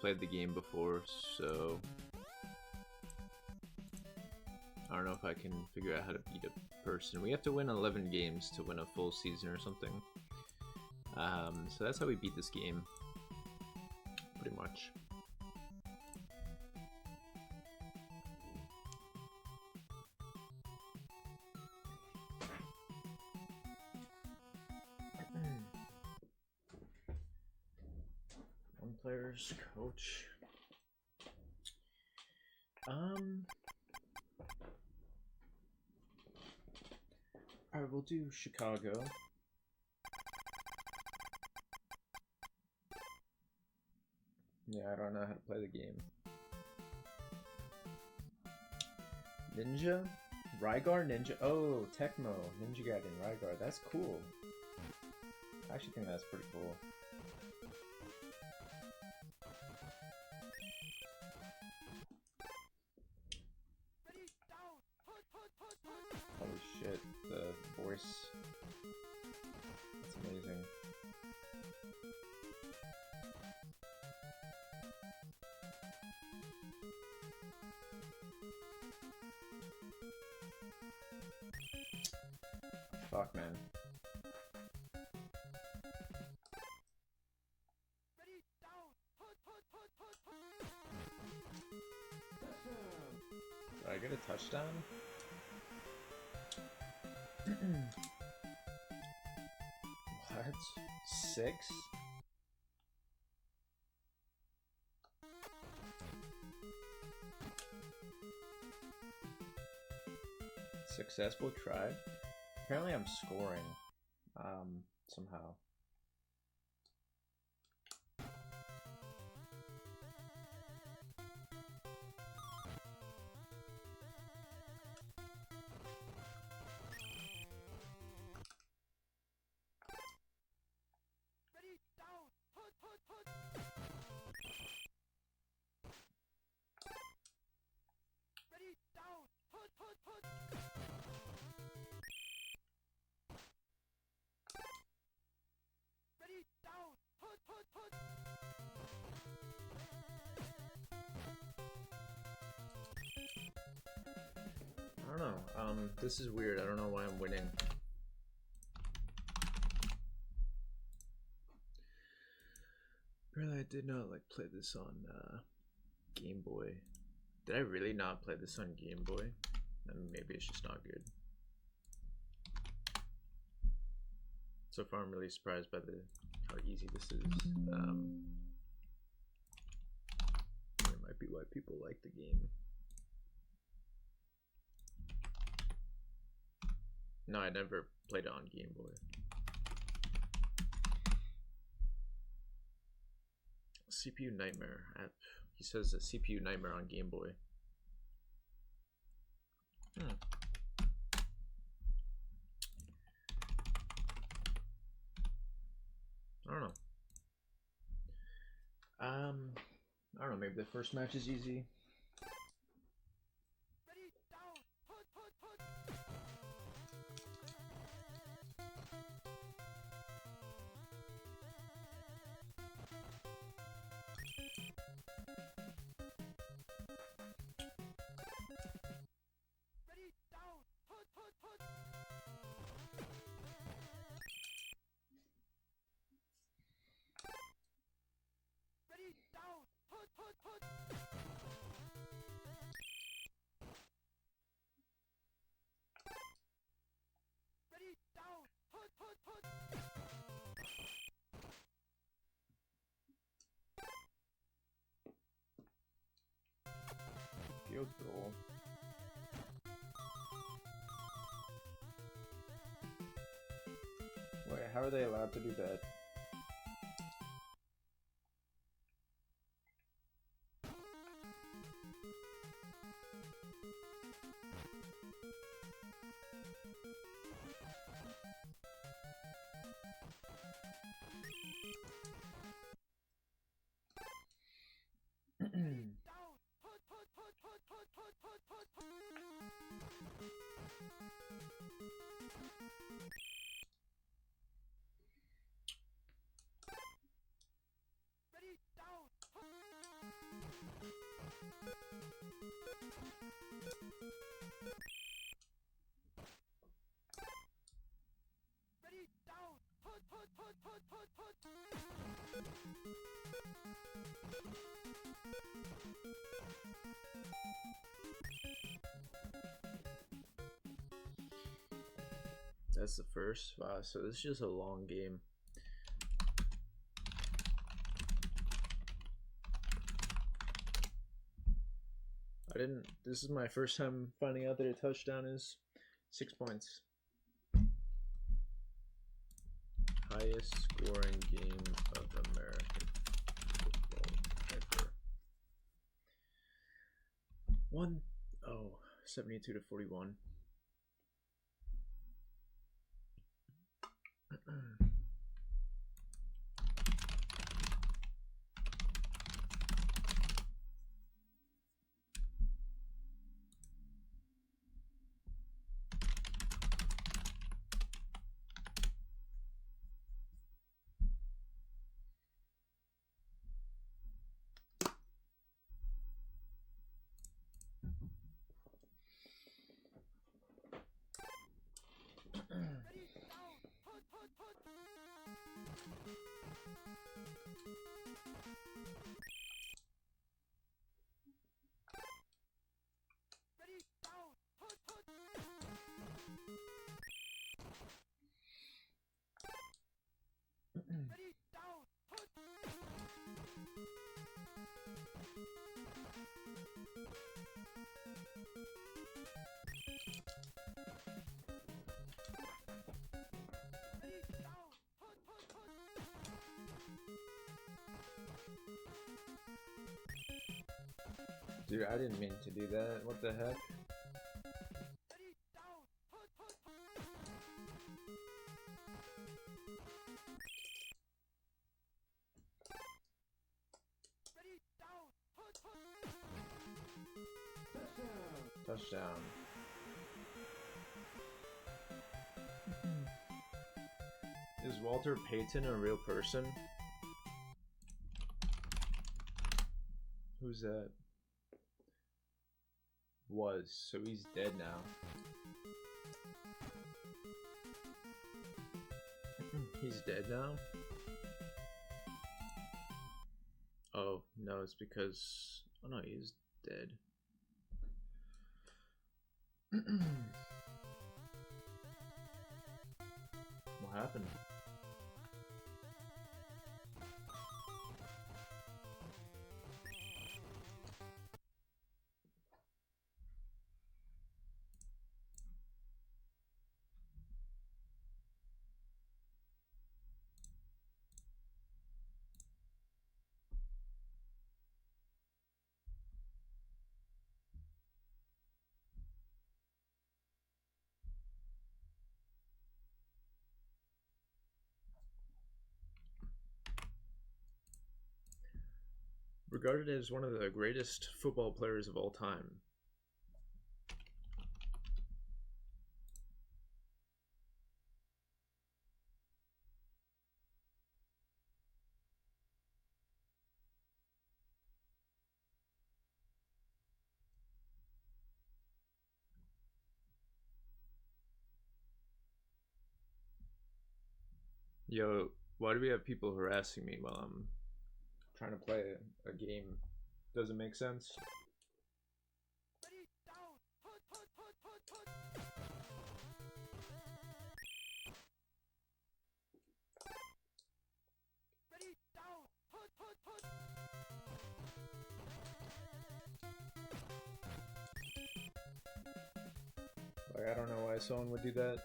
played the game before, so I don't know if I can figure out how to beat a person. We have to win 11 games to win a full season or something. So that's how we beat this game, pretty much. One player's coach. Alright, we'll do Chicago. Yeah, I don't know how to play the game. Ninja? Rygar Ninja? Oh, Tecmo. Ninja Gaiden Rygar. That's cool. I actually think that's pretty cool. Holy shit, the voice. That's amazing. Fuck, man. Did I get a touchdown? What? 6? Successful try? Apparently I'm scoring, somehow. I don't know, this is weird, I don't know why I'm winning. Really, I did not like play this on Game Boy. Did I really not play this on Game Boy? Then maybe it's just not good. So far I'm really surprised by how easy this is. It might be why people like the game. No, I never played it on Game Boy. CPU Nightmare app. He says a CPU Nightmare on Game Boy. I don't know. I don't know, maybe the first match is easy. Field goal. Wait, how are they allowed to do that? That's the first. Wow, so this is just a long game. This is my first time finding out that a touchdown is 6 points. Highest scoring game of American football ever. 72 to 41. Dude, I didn't mean to do that. What the heck? Touchdown. Is Walter Payton a real person? Who's that? Was, so he's dead now. He's dead now? Oh, no, it's because... Oh no, he's dead. What happened? Regarded as one of the greatest football players of all time. Yo, why do we have people harassing me while I'm trying to play a game? Doesn't make sense. Like, I don't know why someone would do that.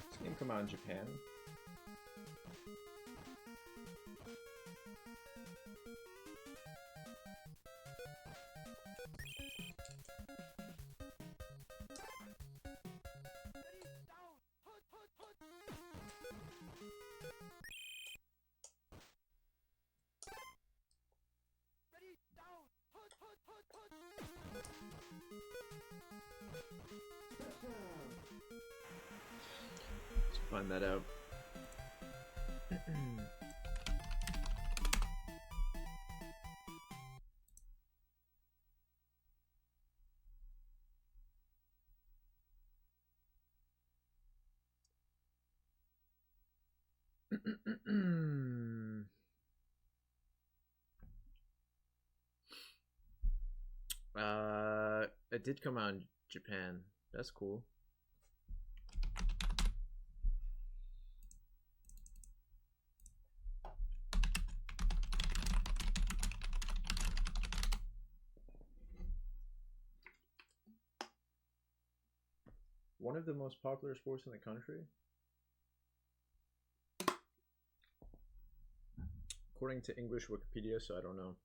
This game come out in Japan. Let's find that out. It did come out in Japan. That's cool. One of the most popular sports in the country? According to English Wikipedia, so I don't know.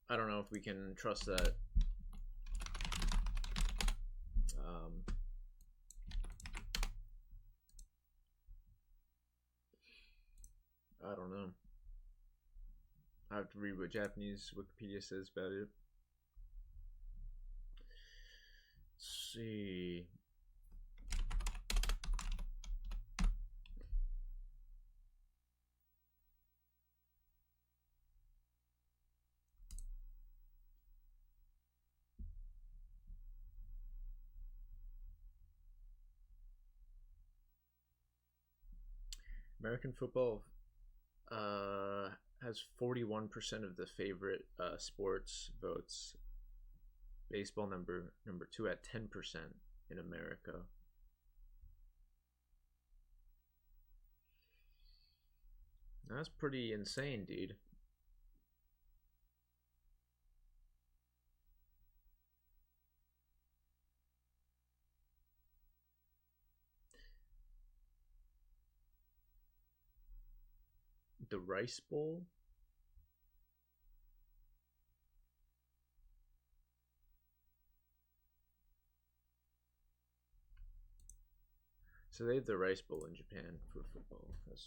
I don't know if we can trust that. I don't know. I have to read what Japanese Wikipedia says about it. Let's see. American football has 41% of the favorite sports votes. Baseball number 2 at 10% in America. That's pretty insane, dude. The Rice Bowl? So they have the Rice Bowl in Japan for football. That's...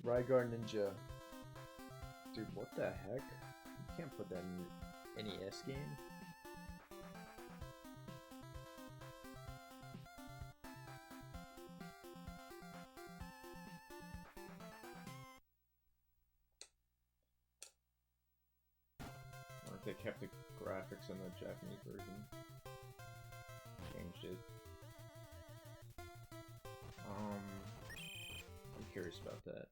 Rygar Ninja. Dude, what the heck? You can't put that in the NES game. Or if they kept the graphics in the Japanese version. Changed it. I'm curious about that.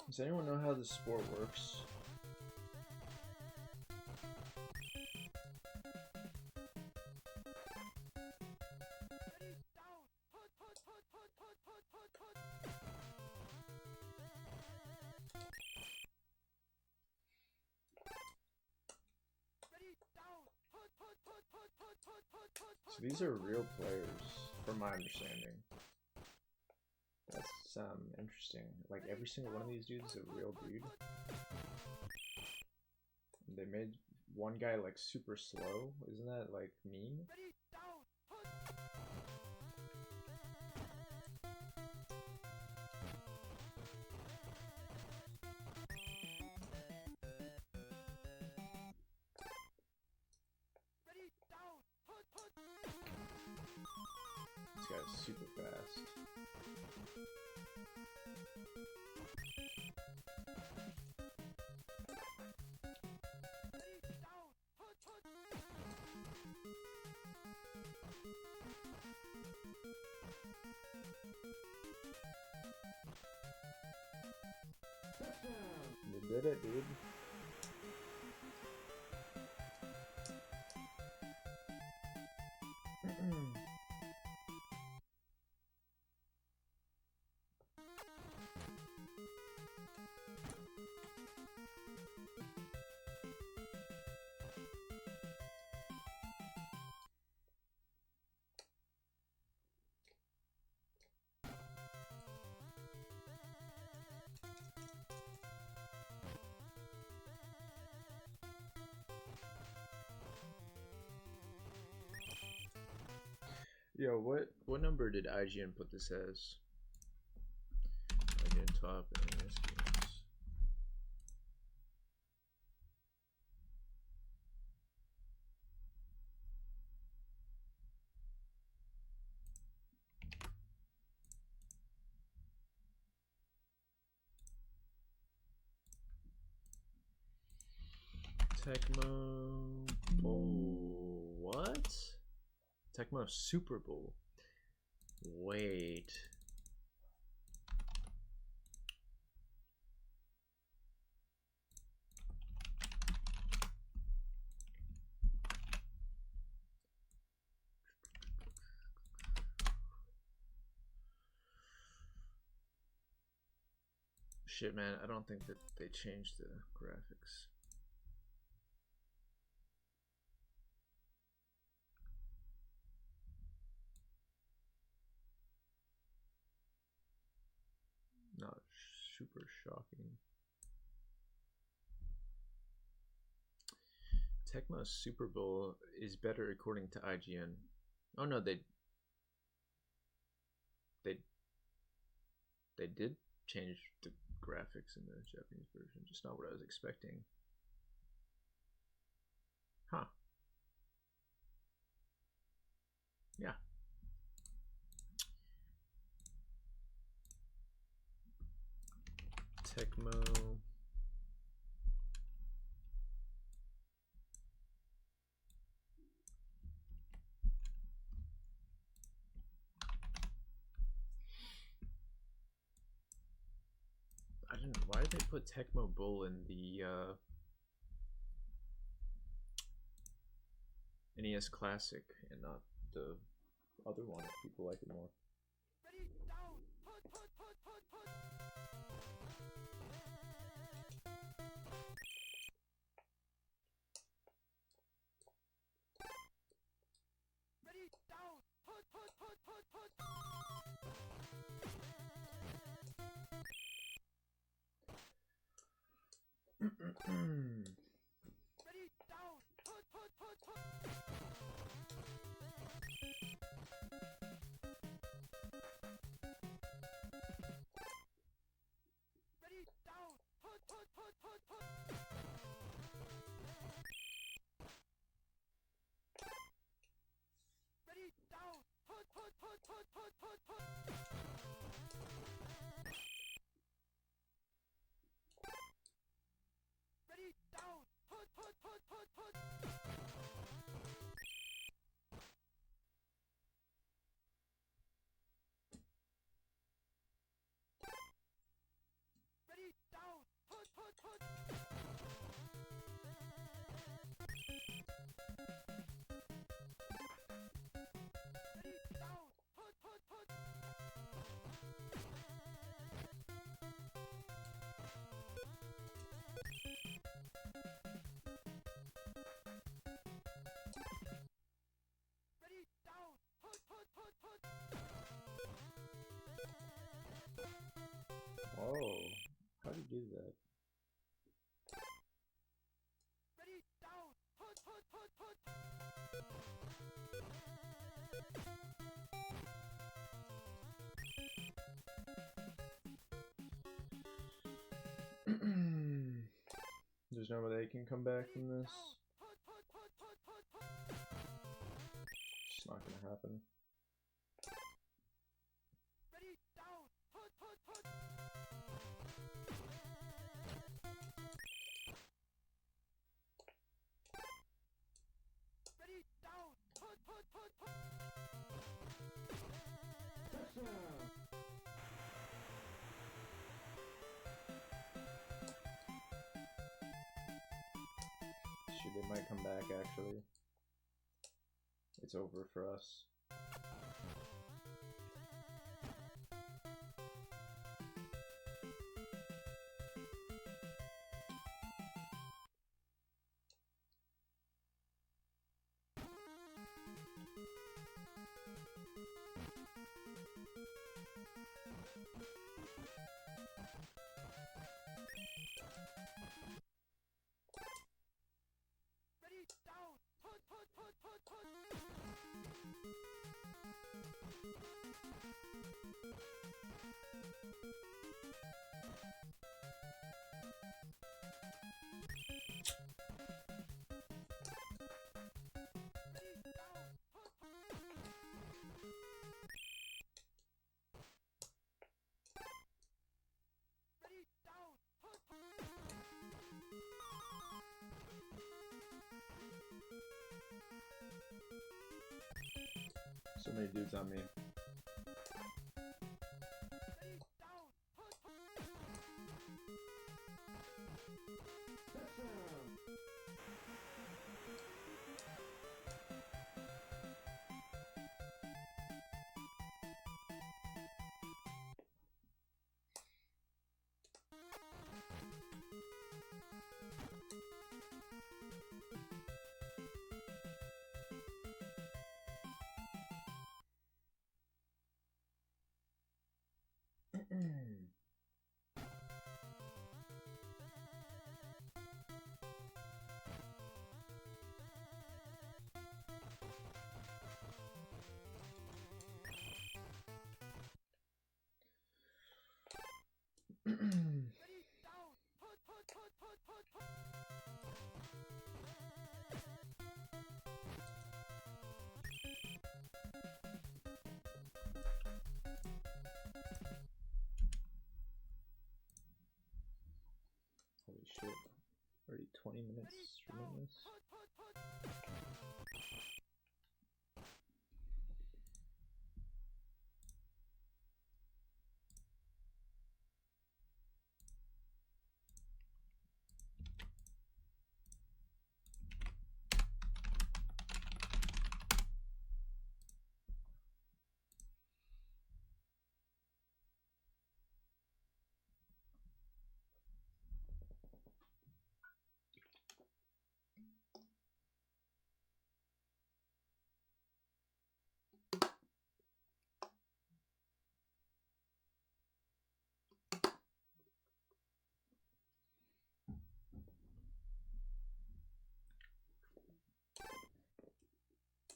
Does anyone know how this sport works? So these are real players, from my understanding. That's interesting. Like every single one of these dudes is a real dude. They made one guy like super slow. Isn't that like mean? guy's super fast. You did it, dude. Yo, what number did IGN put this as? IGN top NES games. Tecmo Bowl. What? Tecmo Super Bowl. Wait. Shit, man, I don't think that they changed the graphics. Not super shocking. Tecmo Super Bowl is better according to IGN. Oh no, they did change the graphics in the Japanese version, just not what I was expecting. Huh. Yeah. Tecmo. I didn't. Why did they put Tecmo Bull in the NES Classic and not the other one if people like it more? Ready, down, put, put, put, put, put. Ready, down, put, put, put, put, put. Ready, down, put, put, put, put. Ready, down, put, put, put, put, put. Ready, down, put, put, put, put, put, put, put. Ready, down, put, put, put, put, put. Ready, down, put, put, put. Ready, down, put, put, put. Ready, down, put, put, put, put. Oh, how do you do that? Ready, down, put, put, put, put. There's no way they can come back from this. Put, put, put, put, put, put. It's not gonna happen. Shoot, they might come back actually. It's over for us. Ready, down! Ready, down! So many dudes on me. Ready, down! Ready, down! Holy shit. Already 20 minutes streaming this.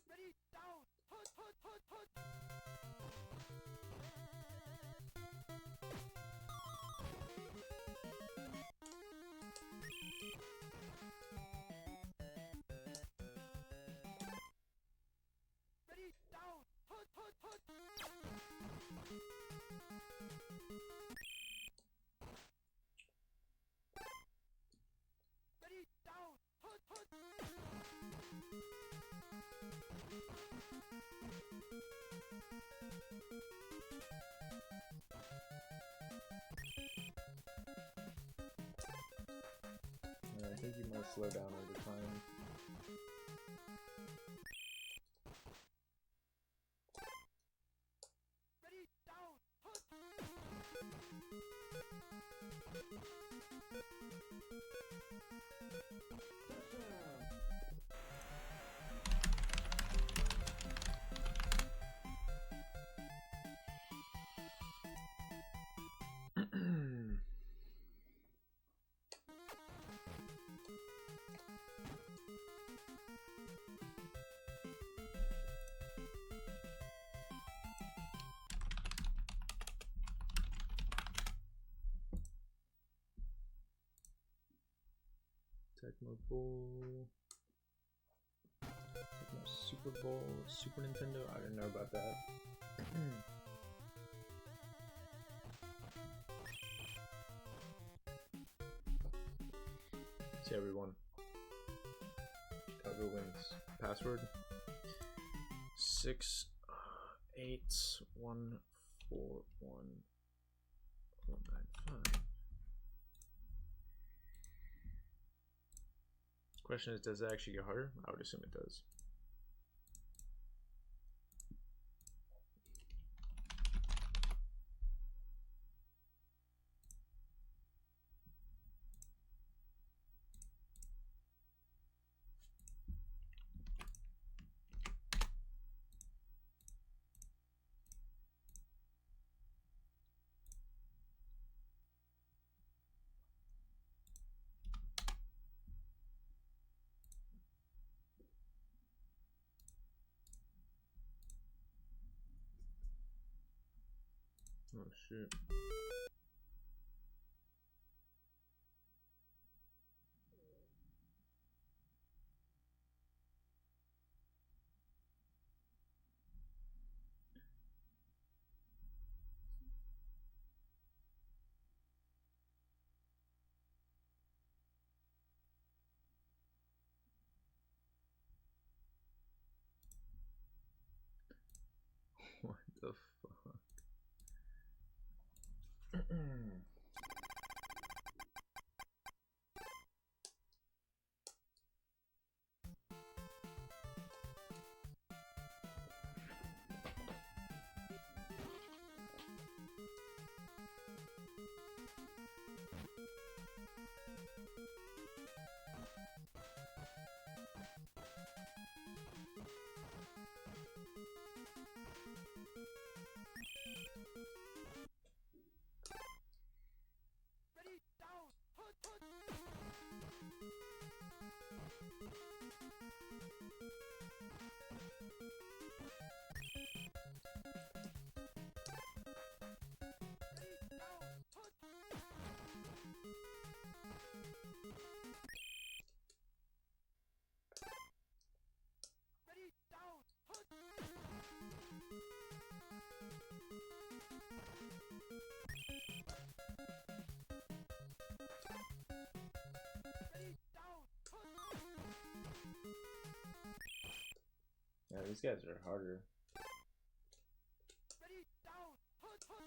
Ready, down! Ready, down! Ready, down! I think you might slow down over time. Ready, down! Tecmo Bowl. Tecmo Super Bowl. Super Nintendo? I didn't know about that. See everyone. Chicago wins. Password? 6 8 1 4 1 4 9 5. Question is, does it actually get harder? I would assume it does. Oh shit. What the fuck? Ready, down, hunt, hunt. Ready, down, hunt. Ready, down, hunt. Ready, down, hunt. Yeah, these guys are harder. Ready, down, hunt, hunt.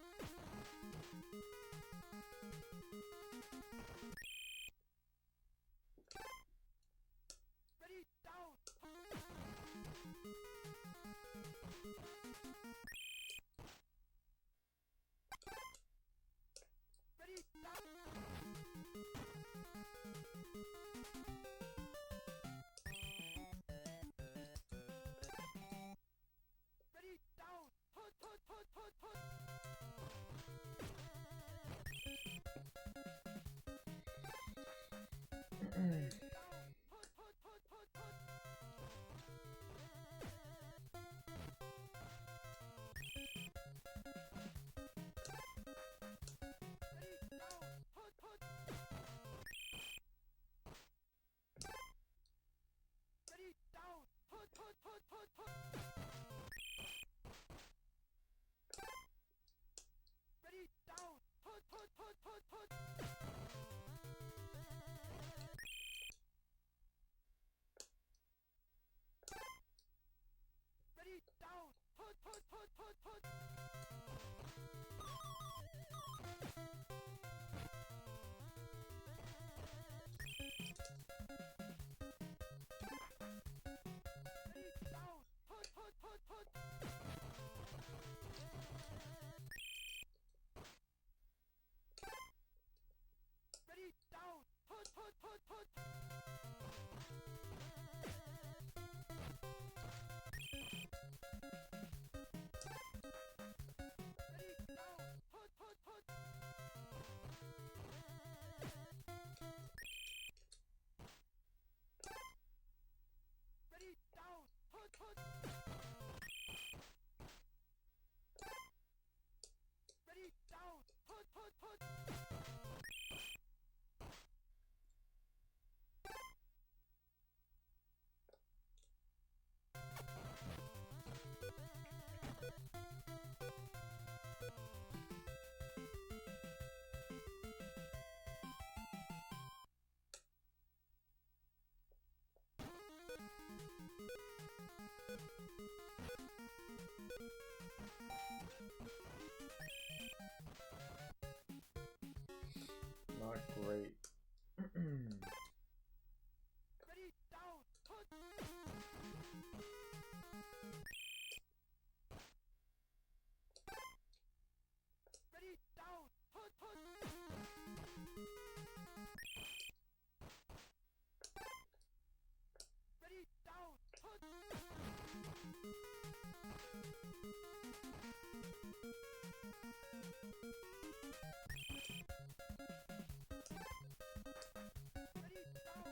Ready, down, hunt. Ready, down. Ready, down, hunt, hunt, hunt, hunt, hunt. Ready, down, hunt, hunt, hunt, hunt, hunt. Ready, down, hunt, hunt. Ready, down, hunt, hunt, hunt, hunt, hunt. Ready, down, hunt, hunt, hunt, hunt, hunt. Ready, down, hunt, hunt, hunt, hunt, hunt. Ready, down, hunt, hunt, hunt, hunt. Ready, down, hunt, hunt, hunt, hunt. Ready, down, hunt, hunt, hunt. Ready, down, hunt, hunt. Ready, down, hunt, hunt, hunt. Not great. Ready, down, hunt. Ready, down, hunt, hunt. Ready, down, hunt. Ready, down.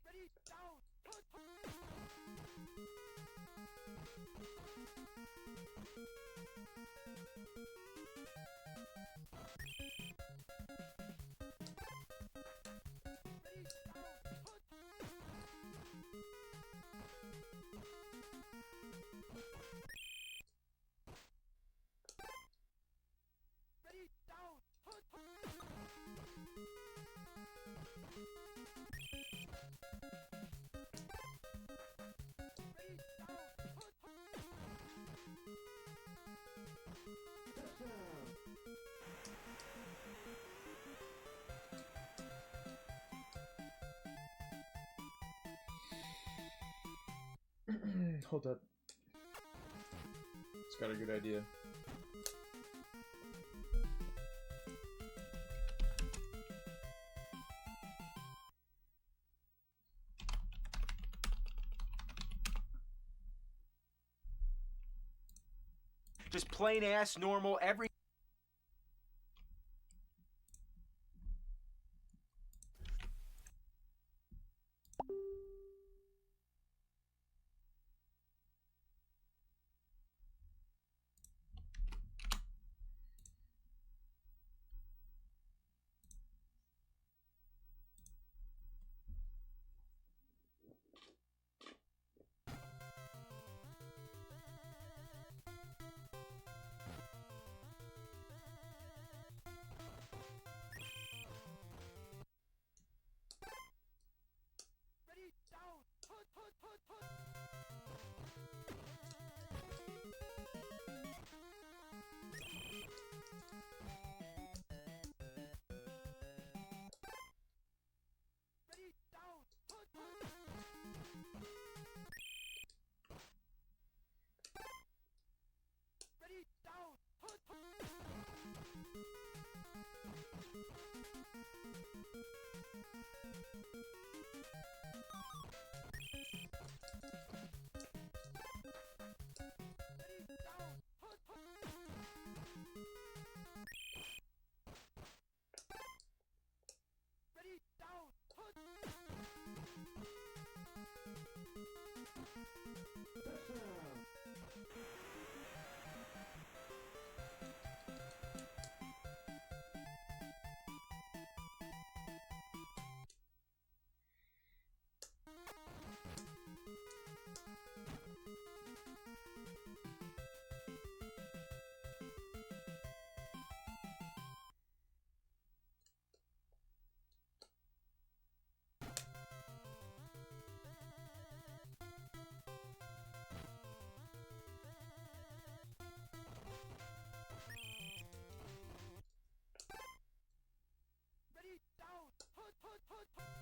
Ready, down, hunt, hunt. Ready, down, hunt. Ready, down, hunt, hunt. Ready, down, hunt, hunt. Hold up. It's got a good idea. Just plain ass normal every. Ready, down, hunt, hunt, hunt, hunt. Ready, down, hunt, hunt. Ready, down, hunt, hunt. Ready, down, hunt, hunt. Ready, down, hunt. Ready, down, hunt, hunt, hunt, hunt.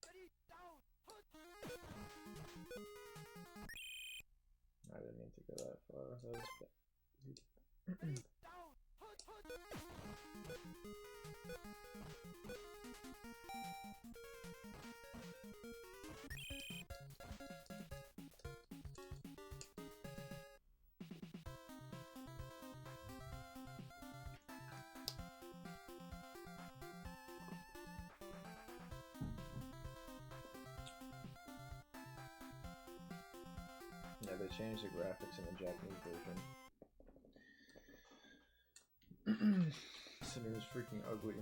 Ready, down, hunt. I didn't mean to go that far. That was Ready, down, hunt, hunt. yeah, they changed the graphics in the Japanese version. So it was freaking ugly.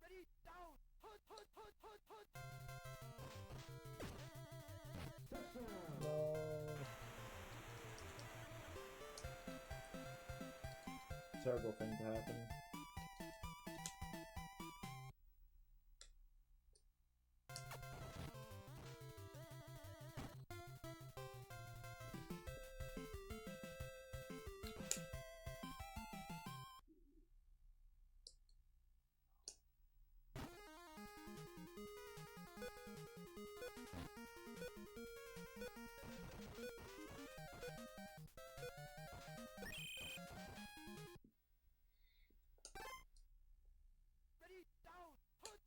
Ready, down, hut, hut, hut, hut, hut. No. Terrible thing to happen. Ready, down, hut.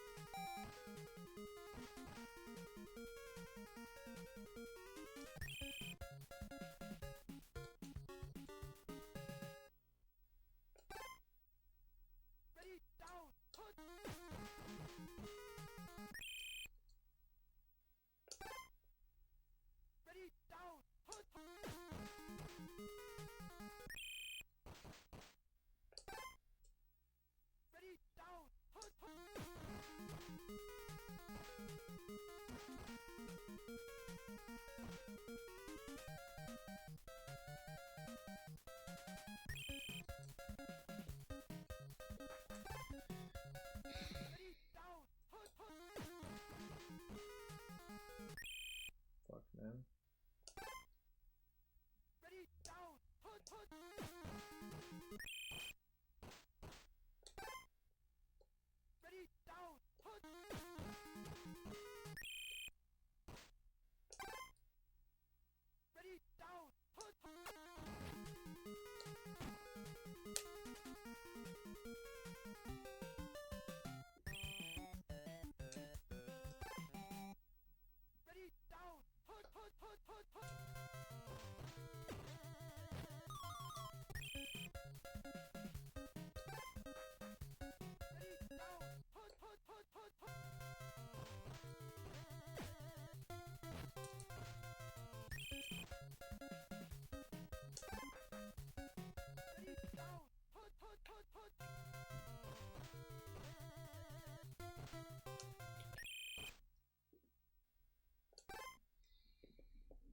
Ready, down, hut. Ready, down, hut. Ready, down, hut, hut. Ready, down, hut, hut. Fuck, man. Ready, down, hut, hut. Ready, down, hut. Ready, down, hut. Ready, down, hut, hut, hut, hut, hut. Ready, down, hut, hut, hut, hut, hut. Ready, down, hut, hut, hut, hut.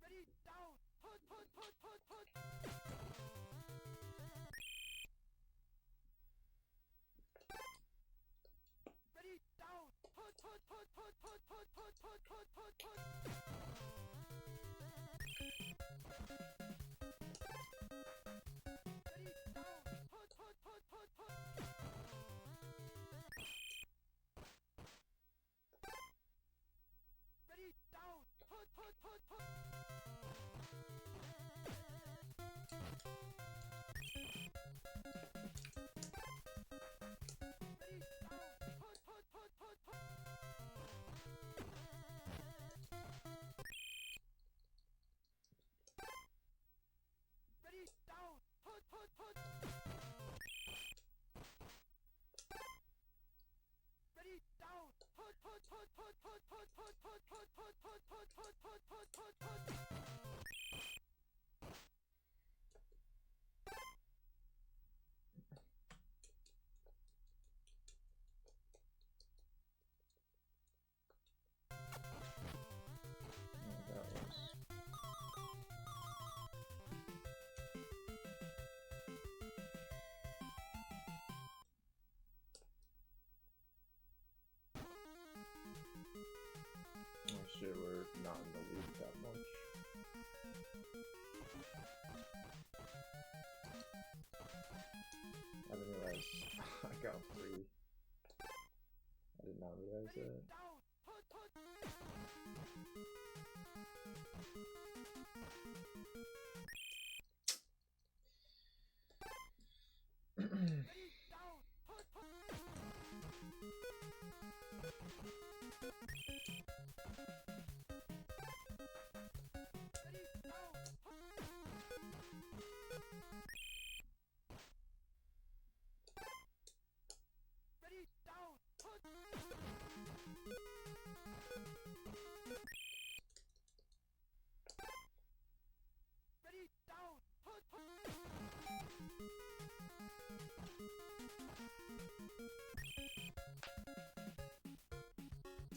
Ready, down, hut, hut, hut, hut, hut. Ready, down, hut, hut, hut, hut, hut, hut, hut, hut, hut, hut, hut. Ready, down, hut, hut, hut, hut, hut. Ready, down, hut, hut, hut, hut. Ready, down, hut, hut, hut, hut, hut. Ready, down, hut, hut, hut. Ready, down, hut, hut, hut, hut, hut, hut, hut, hut, hut, hut, hut, hut, hut, hut, hut, hut, hut. Oh, that was... Oh shit, we're not in the lead that much. now 3. I did not realize that.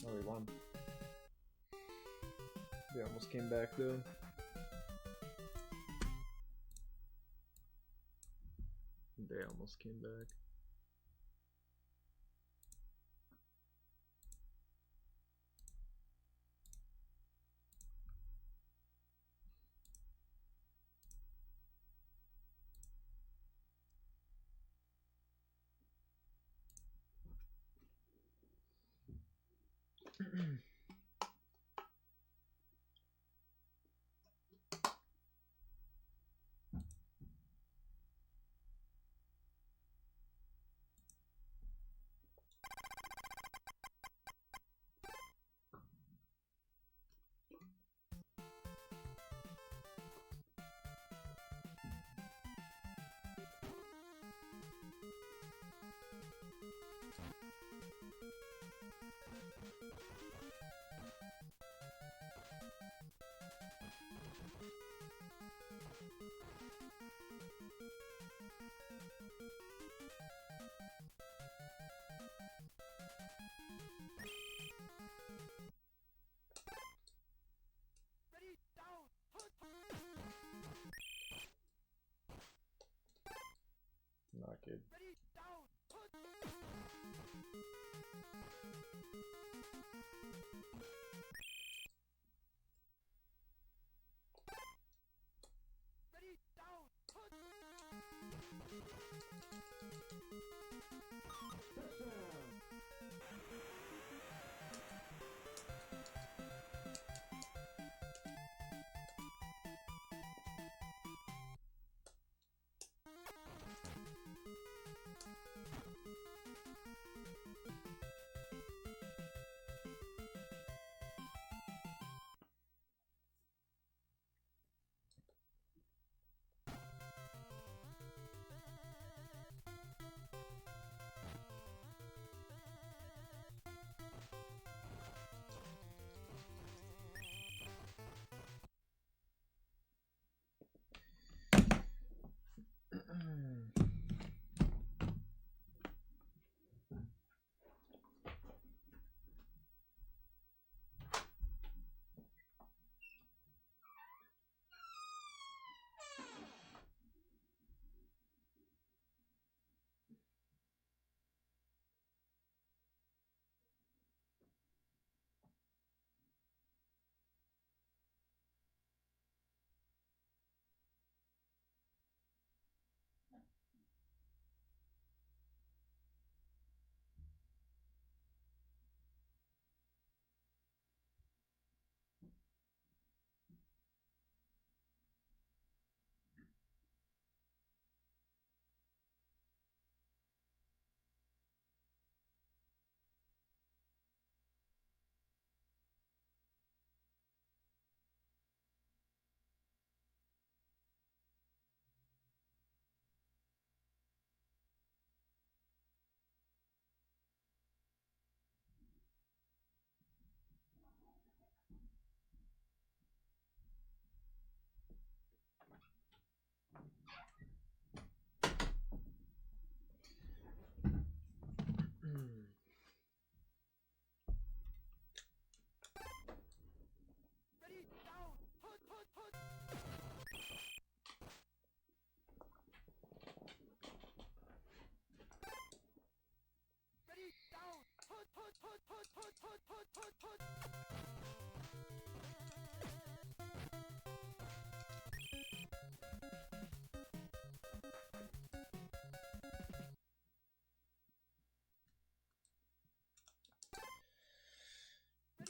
Oh, we won. They almost came back though. They almost came back. Not good.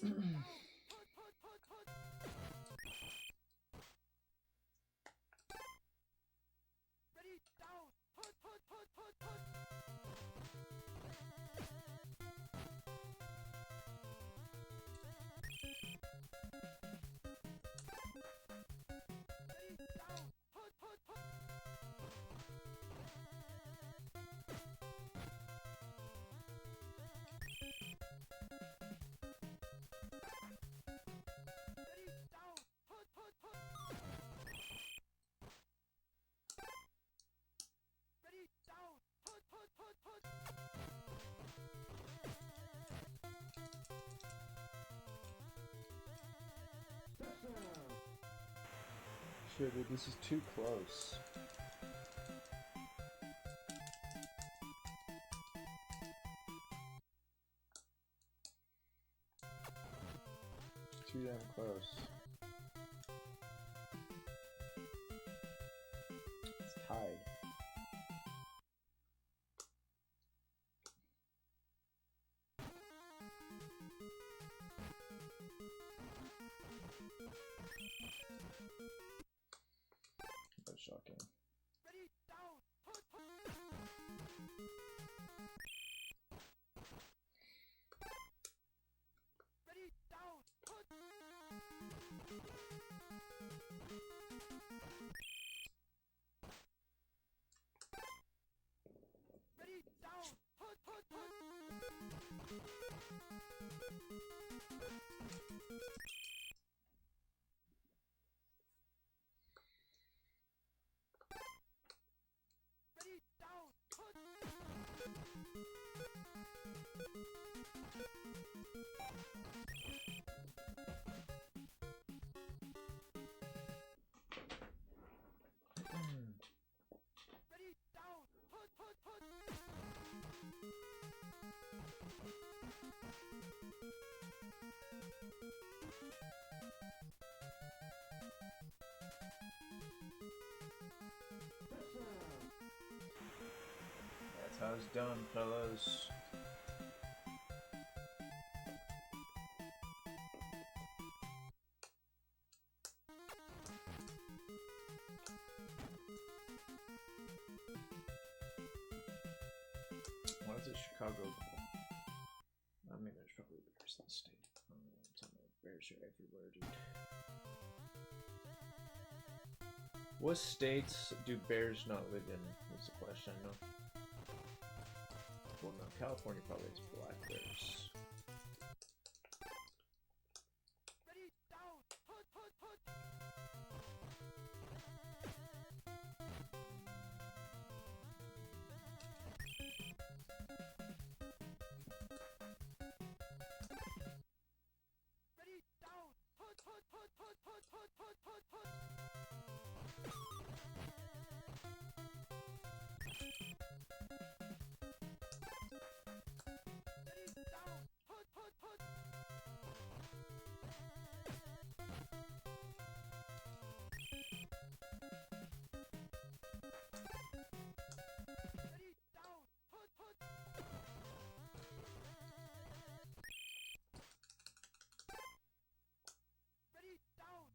Ready, down. Ready, down. Sure, dude, this is too close. It's too damn close. It's tied. That's shocking. Ready, down. Ready, down. Ready, down. Ready, down. Ready, down. That's how it's done, fellas. Why is it Chicago? I mean, there's probably bears in the state. I don't know, I'm telling you, bears are everywhere, dude. What states do bears not live in? That's the question, I know. Well, no, California probably has black bears. Ready, down. Ready, down. Ready, down. Ready, down. Ready, down.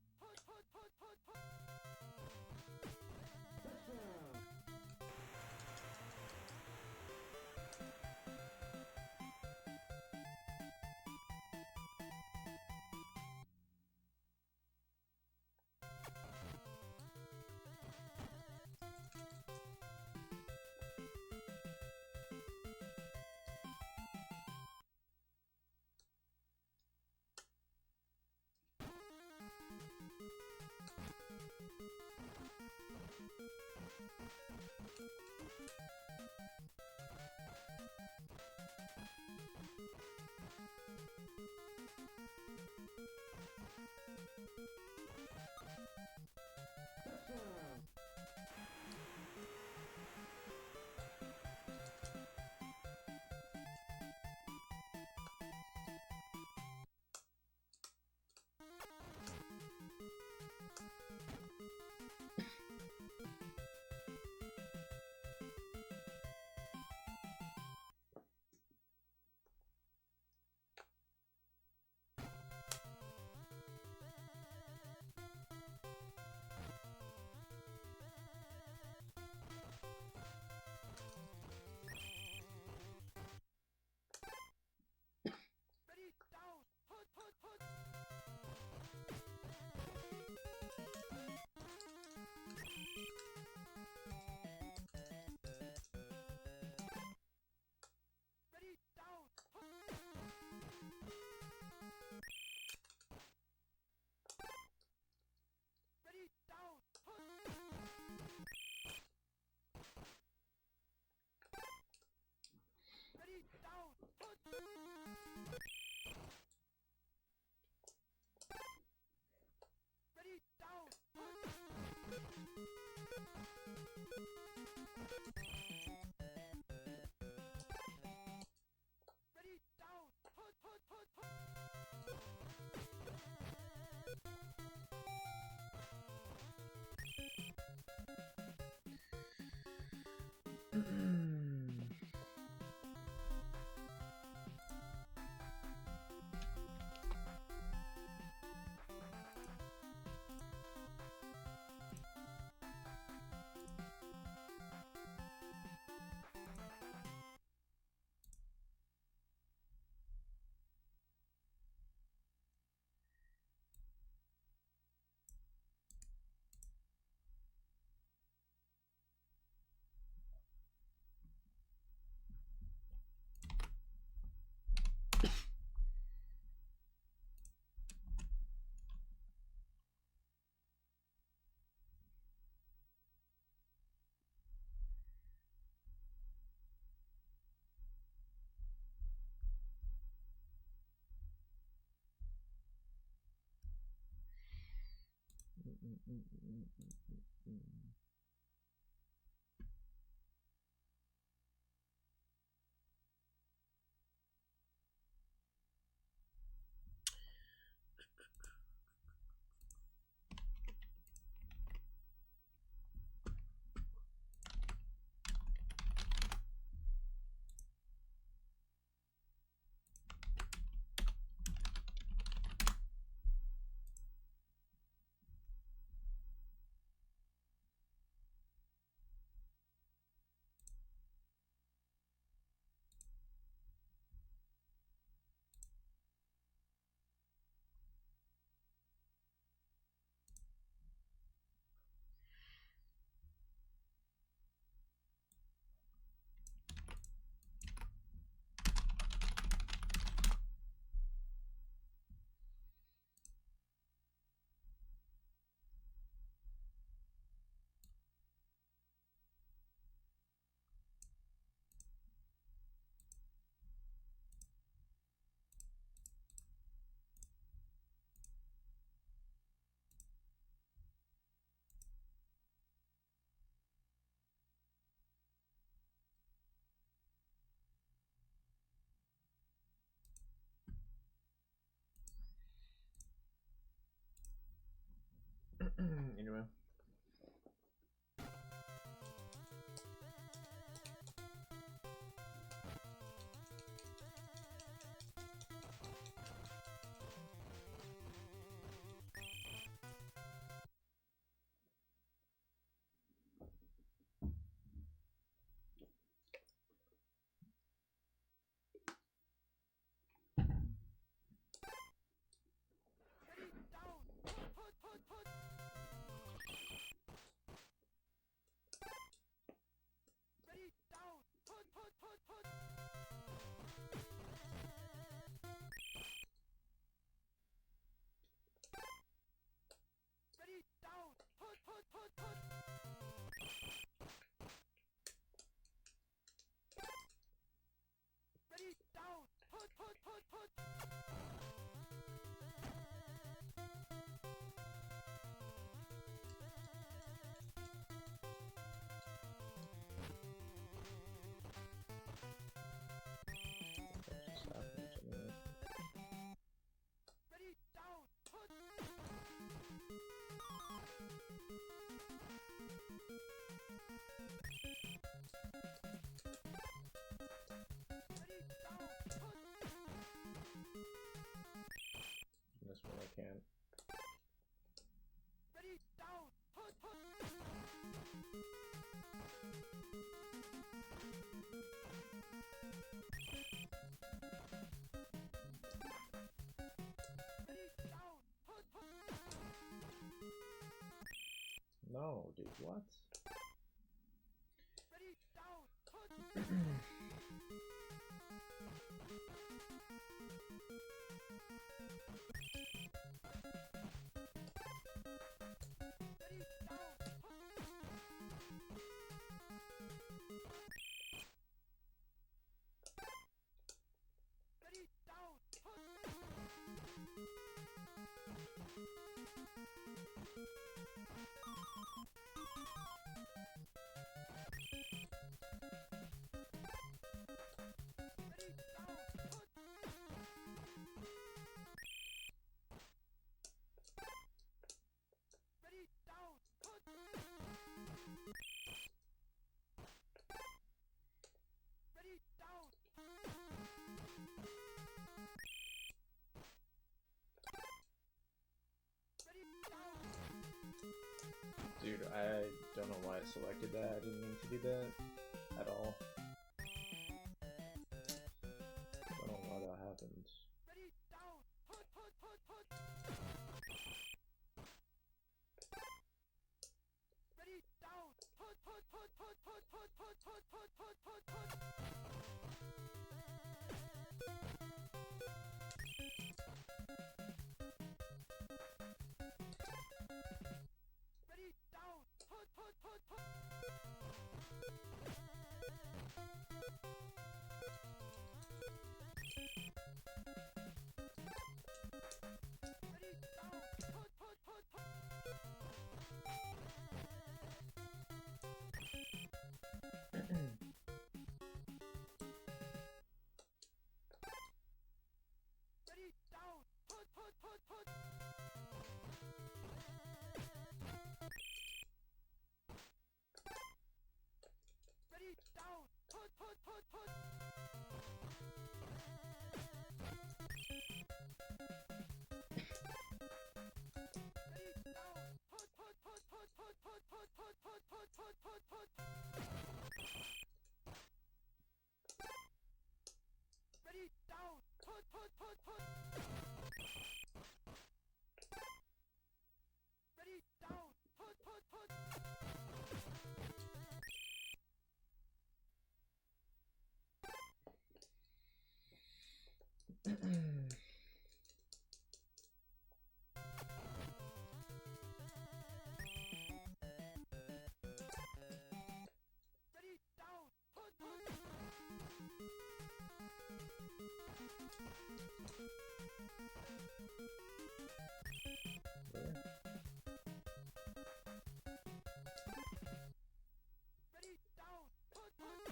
Anyway. This one I can't. No, dude, what? Dude, I don't know why I selected that. I didn't mean to do that at all. Don't know why that happened. down. Hut, hut, hut, hut. Ready, down. Hut, hut, hut, hut, hut, hut, hut, hut, hut, hut, hut, hut, hut. Ready, down. Hut, hut, hut, hut. Ready, down. Hut, hut, hut. Ready, down. Hut, hut. Ready, down. Hut, hut.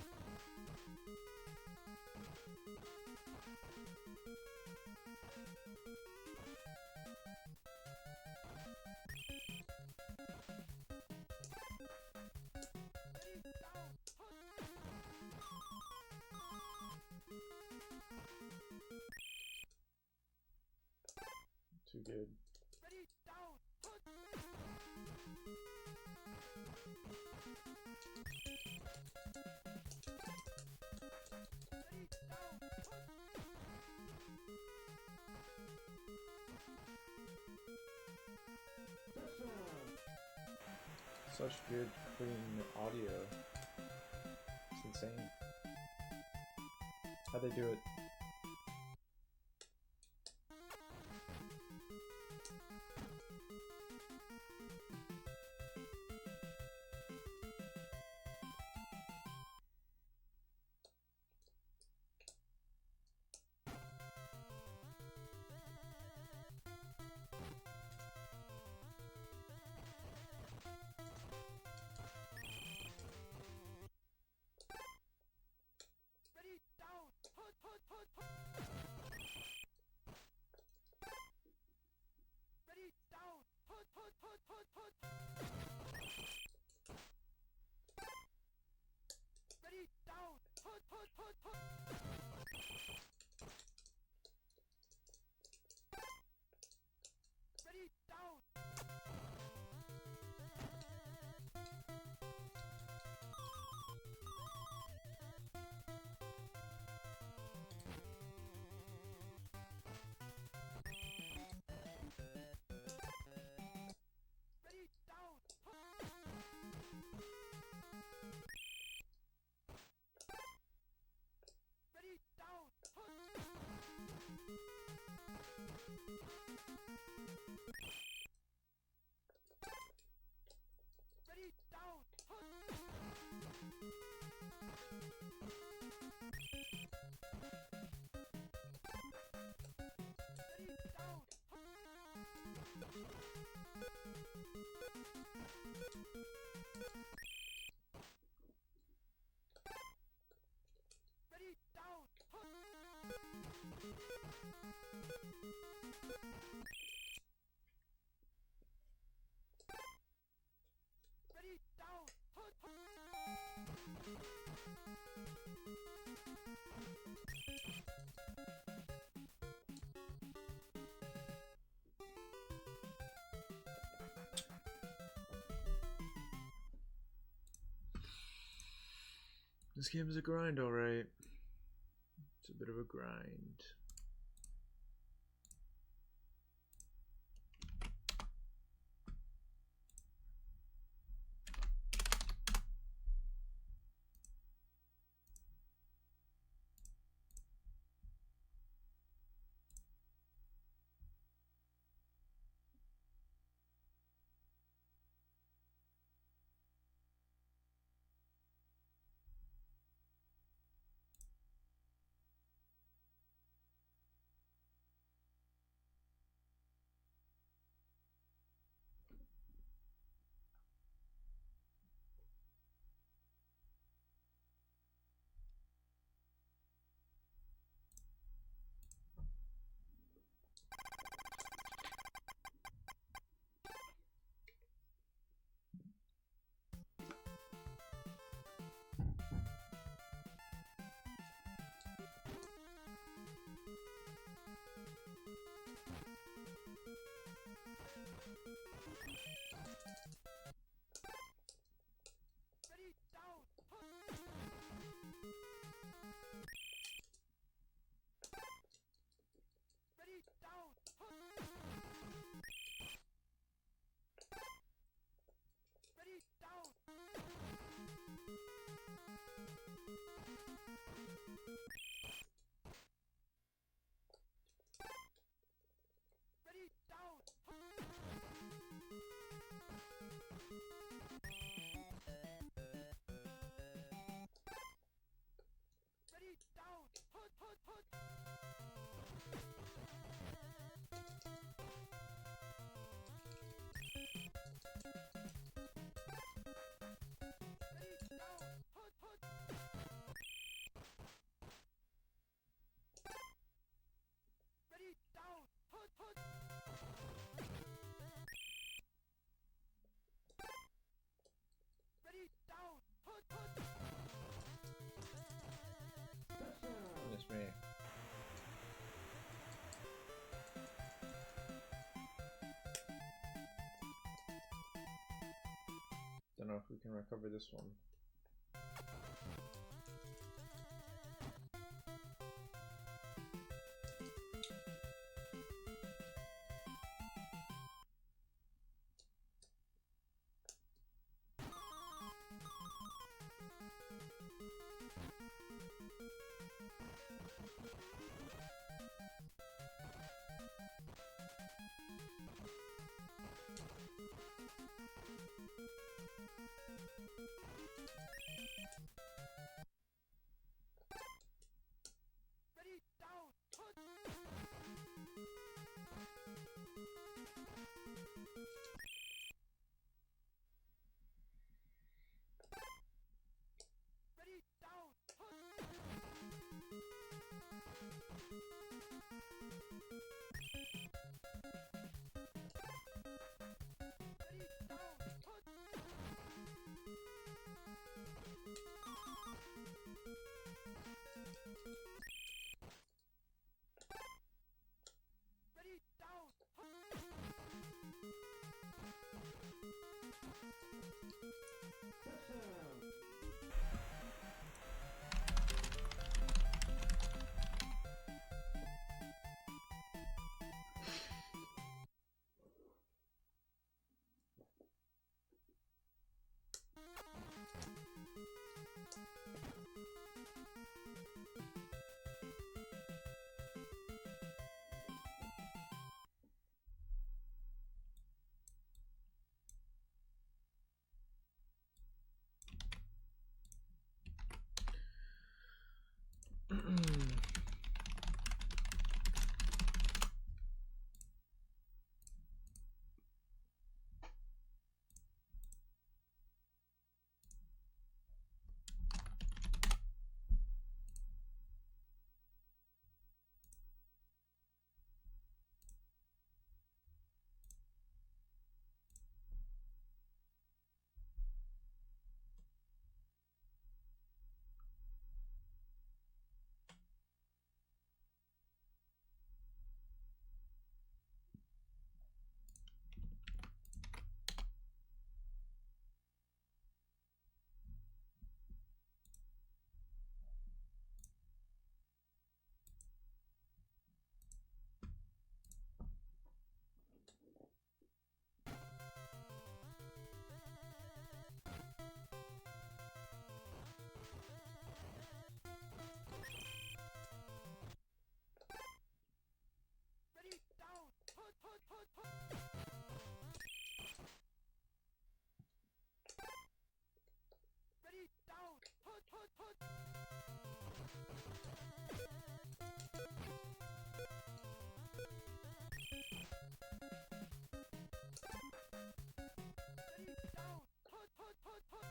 Ready, down. Hut. Too good. Ready, down. Hut. Ready, down. Hut. Such good, clean audio. It's insane. How'd they do it? Ready, down. Hut, hut, hut, hut. Ready, down. Hut, hut, hut, hut, hut. Ready, down. Hut, hut, hut, hut. Ready, down. Ready, down. Hut. Ready, down. Hut. Ready, down. Hut. Ready, down. Ready, down. Ready, down. This game is a grind, alright. It's a bit of a grind. Ready, down, ready, down. Ready, down. Ready, down. Hunt, hunt, hunt. Ready, down. Hunt, hunt. Ready, down. Hunt, hunt. Ready, down. Hunt, hunt. Goodness me. Don't know if we can recover this one. Ready, down. Hunt. Ready, down. Hunt. Ready, down. Hunt. Ready, down. Ready, down. Hunt, hunt, hunt, hunt. Ready, down. Hunt, hunt, hunt. Ready, down. Hunt, hunt, hunt, hunt.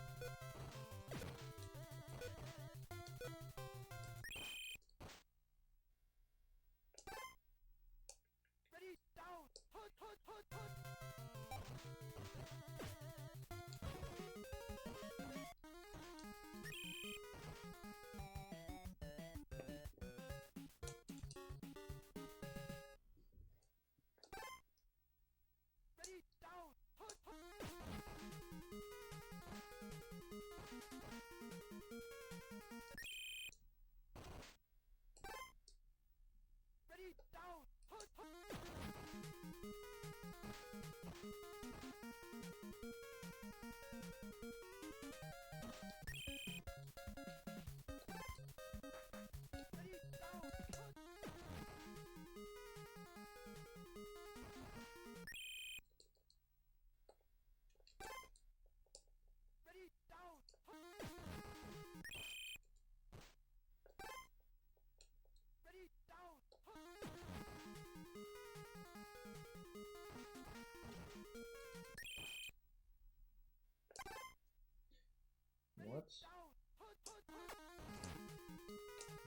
Ready, down. Hunt, hunt, hunt, hunt. What?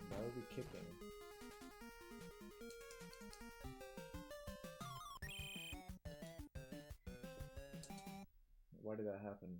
Why are we kicking? Why did that happen?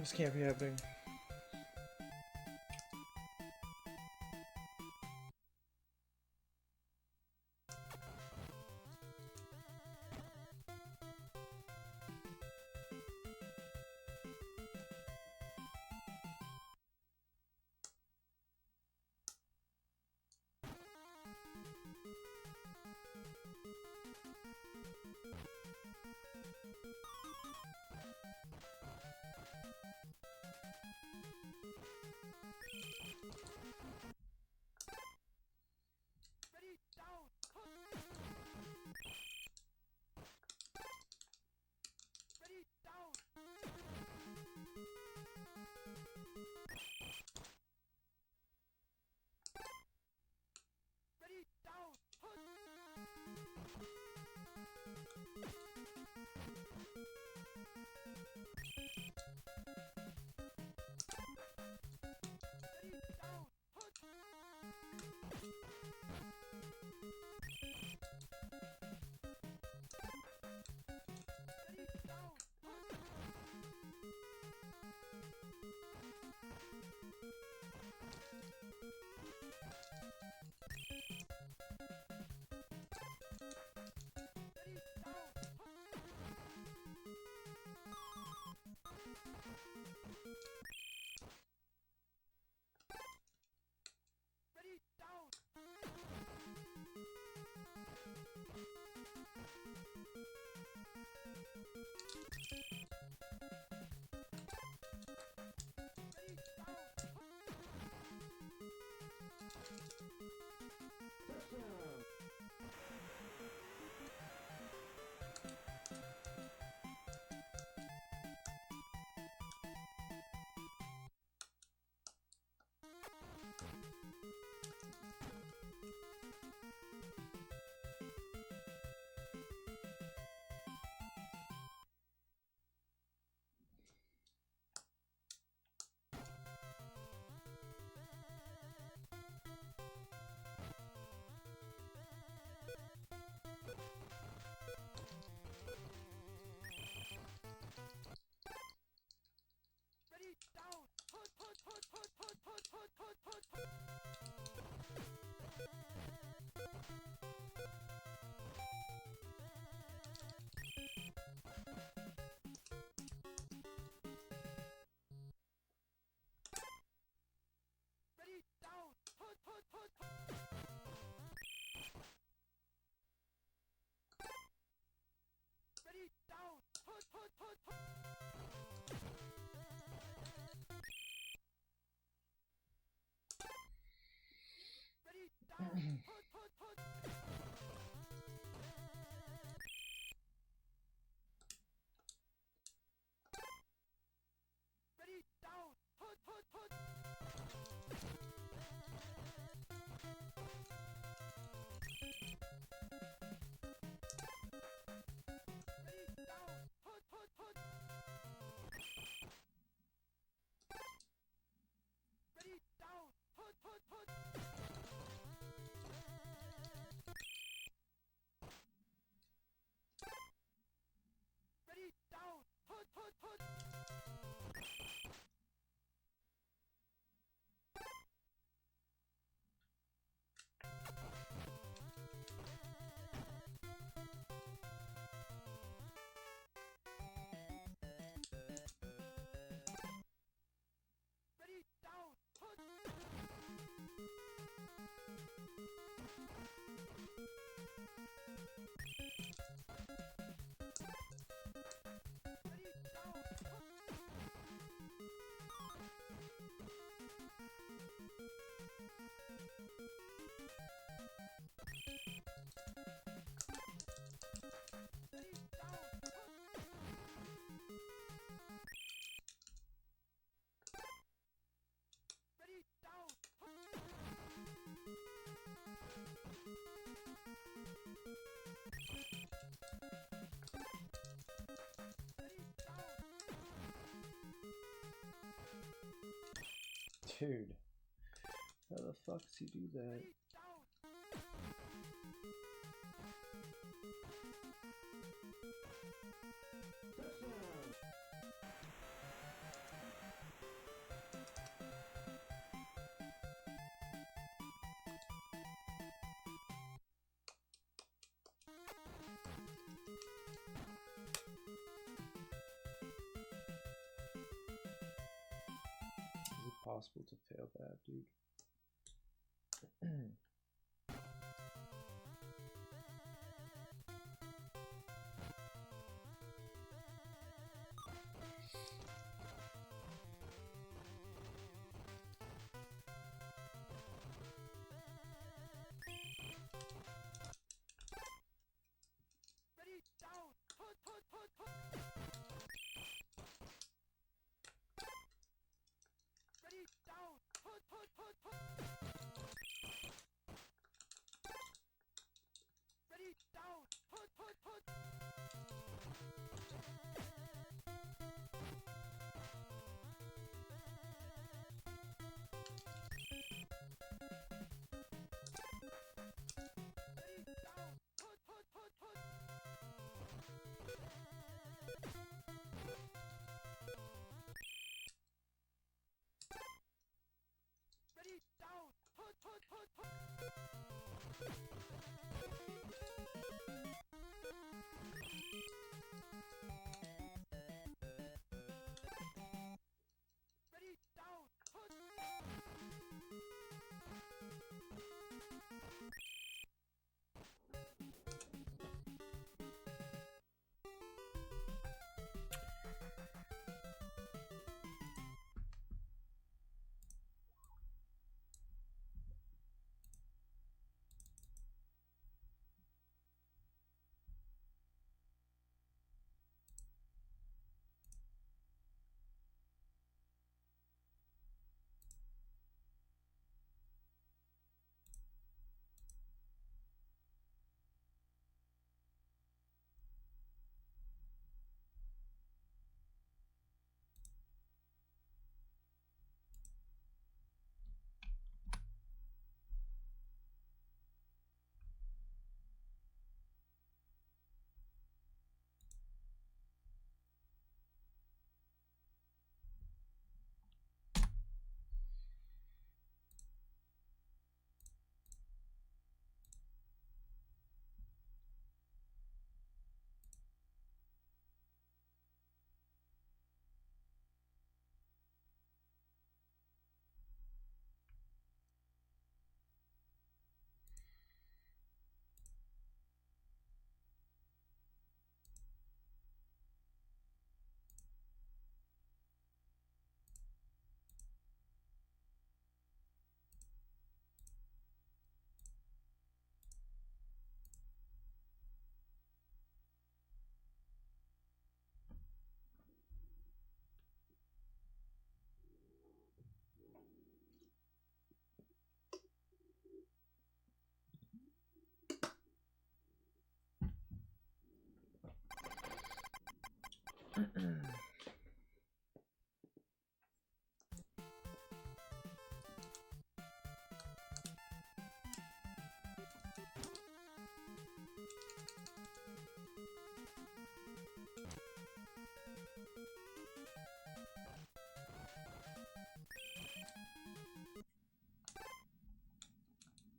This can't be happening. Ready, down, hook. Ready, down. Ready, down, hook. Ready, down, hook. Ready, down, hook. Ready, down, hook. Ready, down. Ready, down, ready, down, hook, hook, hook, hook, hook, hook, hook, hook, hook, hook. Ready, down, hook, hook, hook, hook. Ready, down, hook, hook, hook, hook. Ready, down, hook, hook, hook. Ready, down, hook, hook, hook. Ready, down, hook, hook, hook. Ready, down, hook, hook, hook. Ready, down, hook, hook, hook. Ready, down, hook. Ready, down, hook. Ready, down, hook. Ready, down, hook. Ready, down. Dude, how the fuck does he do that? Ready, down. Is it possible to fail that, dude? Ready, down. Ready, down. Ready, down.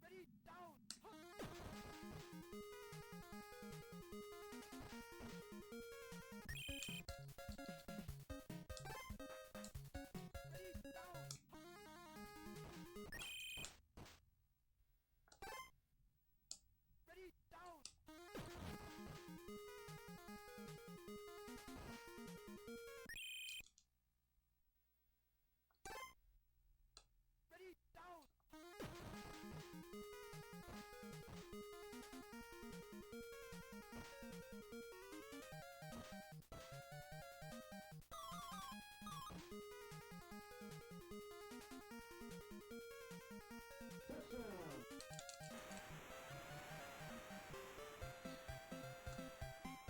Ready, down. Ready, down. Ready, down. Ready, down.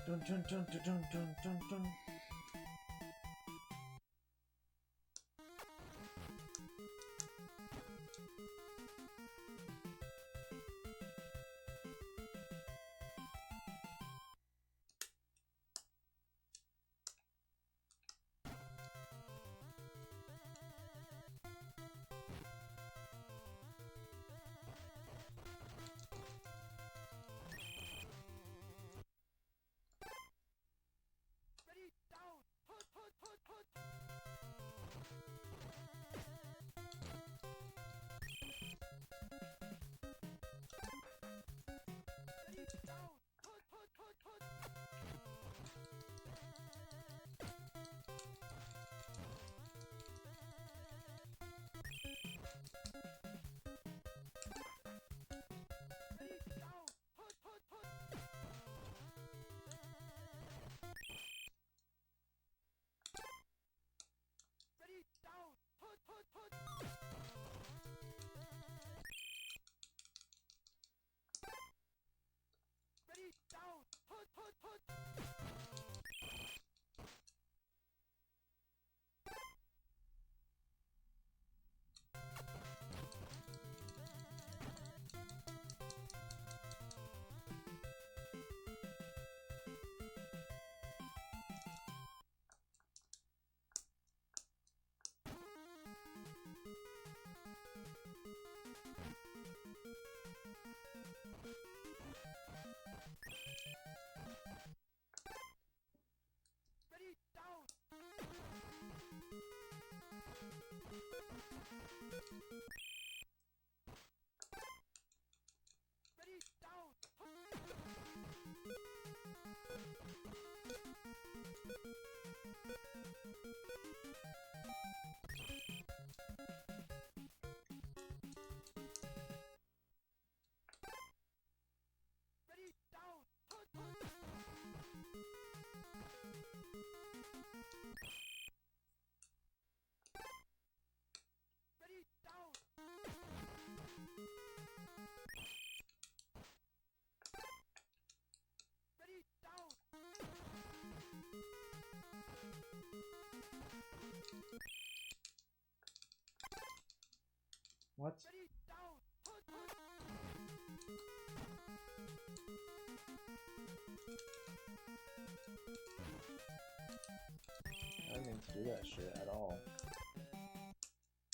Dun dun dun dun dun dun dun dun. Ready, Ready, down. Ready, down. Ready, down. Ready, down. Ready, down. What? Ready, down. I didn't mean to do that shit at all.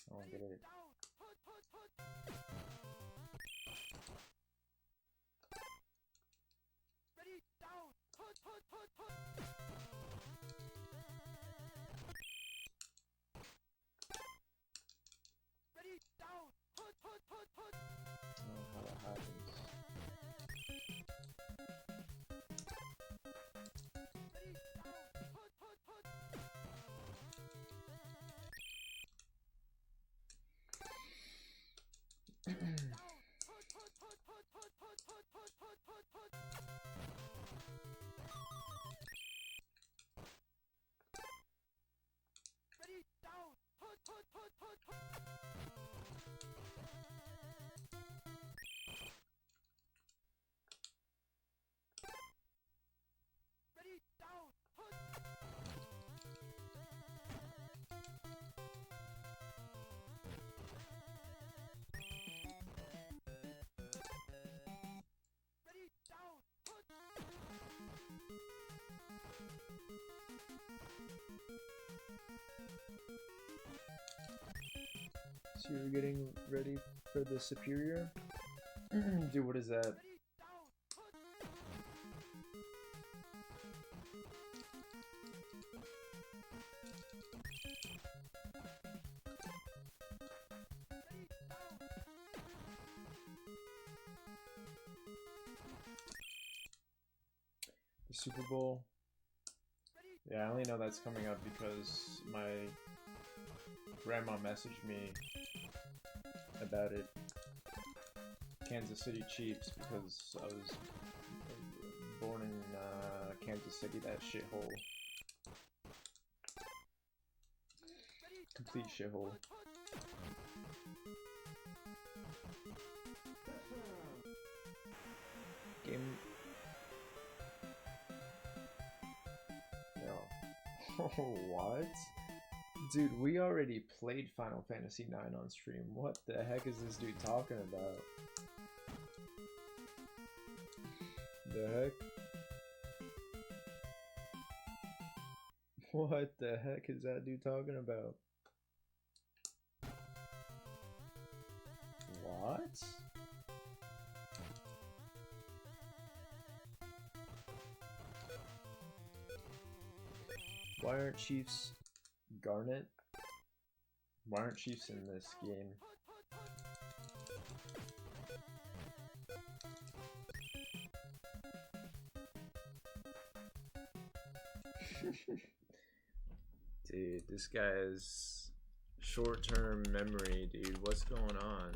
I don't get it. Ready, down. Ready, down. I don't know how that happens. Ready, Ready, down. Ready, down. Ready, down. So you're getting ready for the superior? Dude, what is that? Ready, down. Ready, down. The Super Bowl? Ready, Yeah, I only know that's coming up because my grandma messaged me about it. Kansas City Chiefs, because I was born in Kansas City, that shithole. ready, Complete shithole. Game. No. What? Dude, we already played Final Fantasy IX on stream. What the heck is this dude talking about? The heck? What the heck is that dude talking about? What? Why aren't Chiefs Garnet? Why aren't Chiefs in this game? Dude, this guy's short-term memory, dude. What's going on?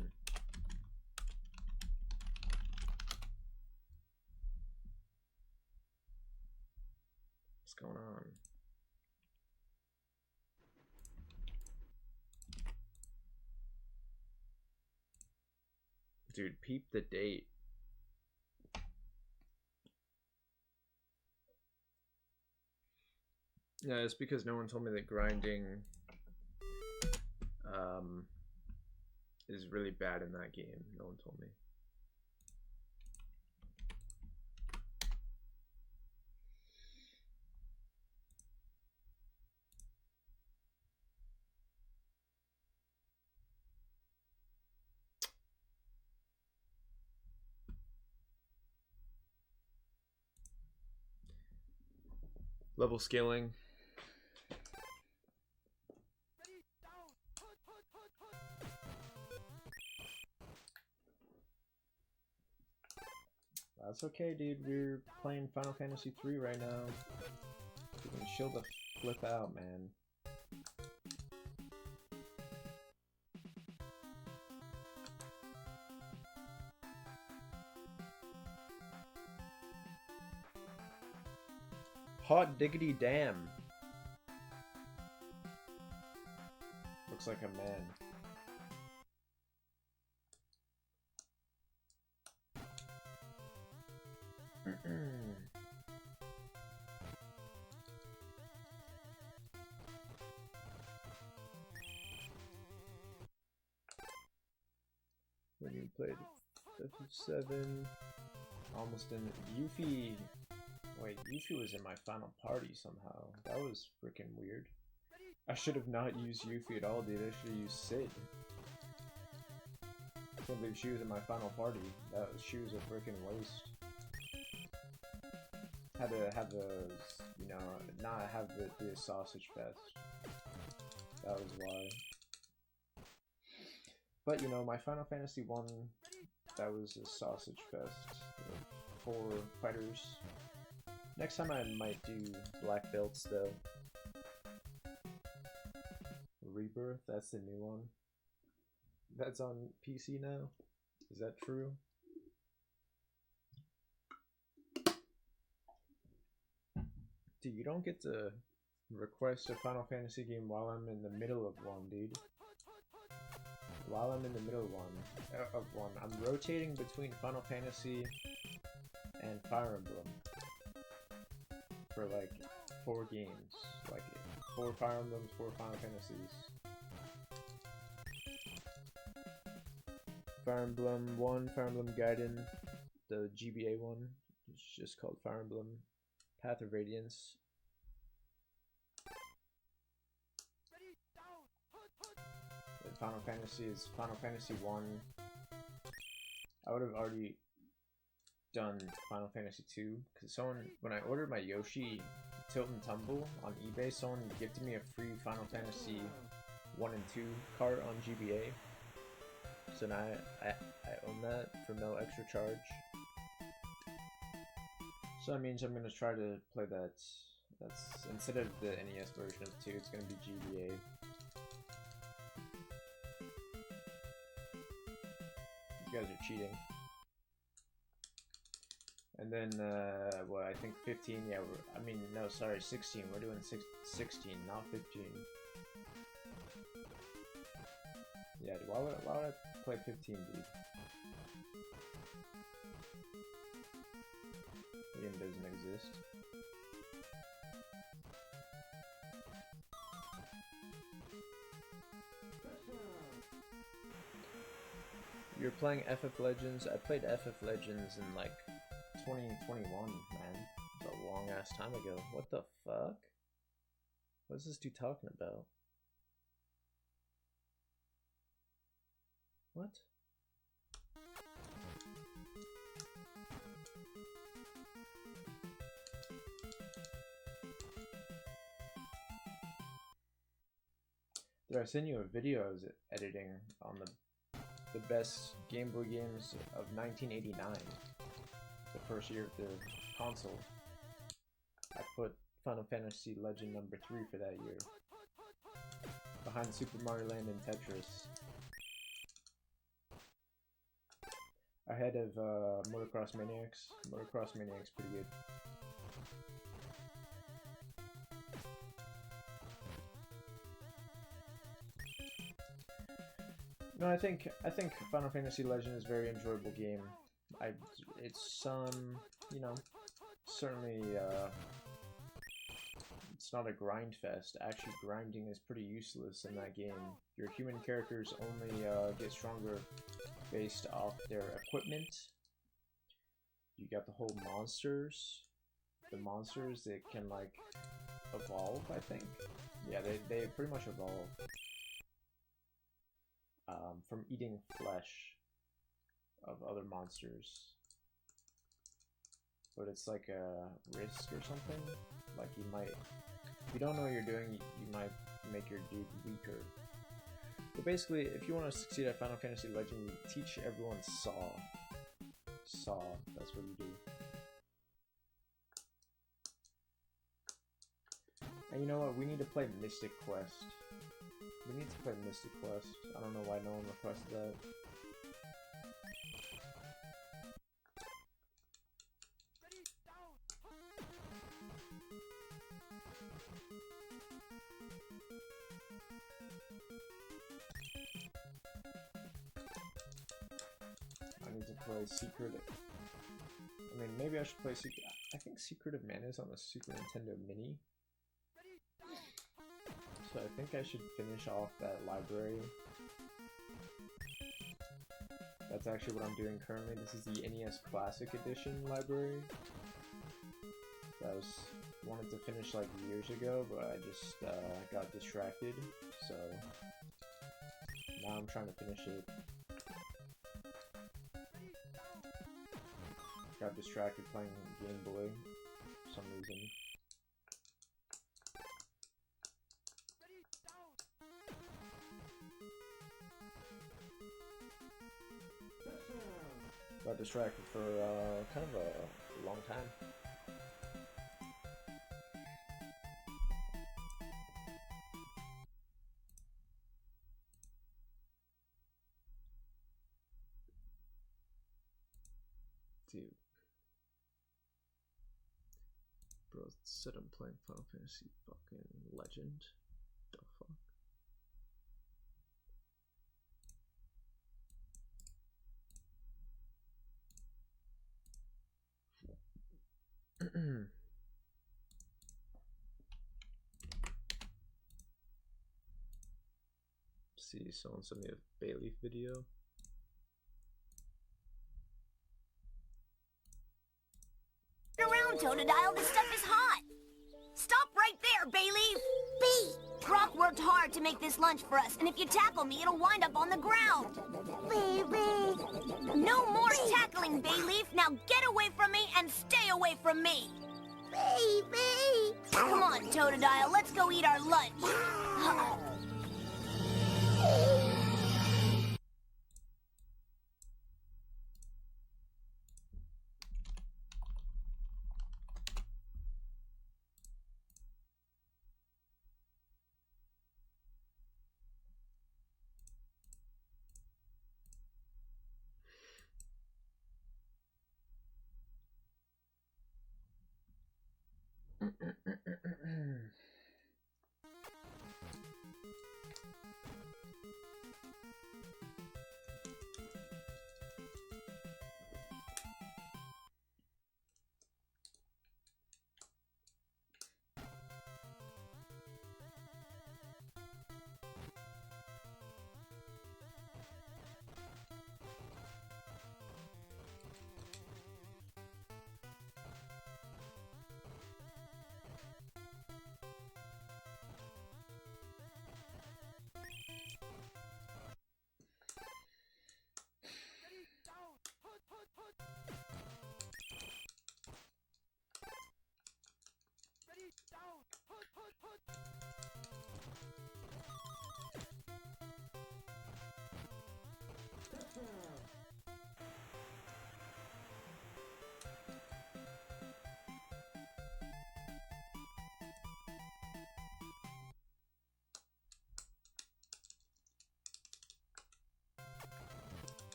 What's going on? Dude, peep the date. Yeah, it's because no one told me that grinding is really bad in that game. No one told me. Level scaling. That's okay, dude. We're playing Final Fantasy 3 right now. You can chill the flip out, man. Hot diggity damn. Looks like a man. When you played FF7, almost in Yuffie. Wait, Yuffie was in my final party somehow. That was freaking weird. I should have not used Yuffie at all, dude. I should have used Sid. I can't believe she was in my final party. She was a freaking waste. Had to have the, you know, not have it be a sausage fest. That was why. But you know, my Final Fantasy 1, that was a sausage fest. 4 fighters. Next time I might do black belts though. Rebirth, that's the new one. That's on PC now. Is that true? Dude, you don't get to request a Final Fantasy game while I'm in the middle of one, dude. While I'm in the middle of one, I'm rotating between Final Fantasy and Fire Emblem for like 4 games, like 4 Fire Emblems, 4 Final Fantasies. Fire Emblem 1, Fire Emblem Gaiden, the GBA one, it's just called Fire Emblem Path of Radiance. And Final Fantasy is Final Fantasy 1. I would have already done Final Fantasy 2 because when I ordered my Yoshi Tilt and Tumble on eBay, someone gifted me a free Final Fantasy 1 and 2 cart on GBA. So now I own that for no extra charge. So that means I'm gonna try to play that. That's instead of the NES version of 2, it's gonna be GBA. These guys are cheating. And then, what, I think 15, yeah, I mean, no, sorry, 16, we're doing 16, not 15. Yeah, why would I play 15, dude? The game doesn't exist. You're playing FF Legends? I played FF Legends in like 2021, man. It's a long ass time ago. What the fuck? What is this dude talking about? What? Did I send you a video I was editing on the best Game Boy games of 1989? The first year of the console. I put Final Fantasy Legend number 3 for that year. Behind Super Mario Land and Tetris. Ahead of Motocross Maniacs. Motocross Maniacs pretty good. No, I think Final Fantasy Legend is a very enjoyable game. It's you know, certainly it's not a grind fest. Actually, grinding is pretty useless in that game. Your human characters only get stronger based off their equipment. You got the whole monsters. The monsters that can like evolve, I think. Yeah, they pretty much evolve from eating flesh of other monsters. but it's like a risk or something. Like you might, if you don't know what you're doing, you might make your dude weaker. But basically, if you want to succeed at Final Fantasy Legend, you teach everyone Saw. Saw, that's what you do. And you know what? We need to play Mystic Quest. We need to play Mystic Quest. I don't know why no one requested that. I need to play Secret. I mean, maybe I should play Secret. I think Secret of Mana is on the Super Nintendo Mini. So I think I should finish off that library. That's actually what I'm doing currently. This is the NES Classic Edition library. That I wanted to finish like years ago, but I just got distracted. So now I'm trying to finish it. Got distracted playing Game Boy for some reason. Got distracted for kind of a long time. Dude. Bro said I'm playing Final Fantasy fucking Legend. The fuck? See, someone sent me a Bayleaf video. Around, Totodile, this stuff is hot. Stop right there, Bayleaf. B. Brock worked hard to make this lunch for us, and if you tackle me, it'll wind up on the ground. Baby. No more tackling, Bayleaf. Now get away from me and stay away from me. Baby. Come on, Totodile, let's go eat our lunch.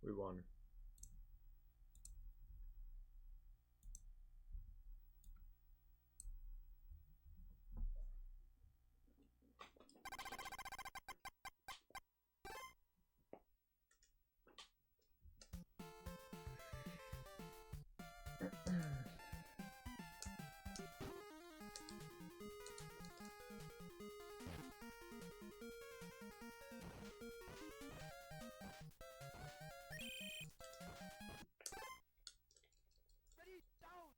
We won. Ready, down.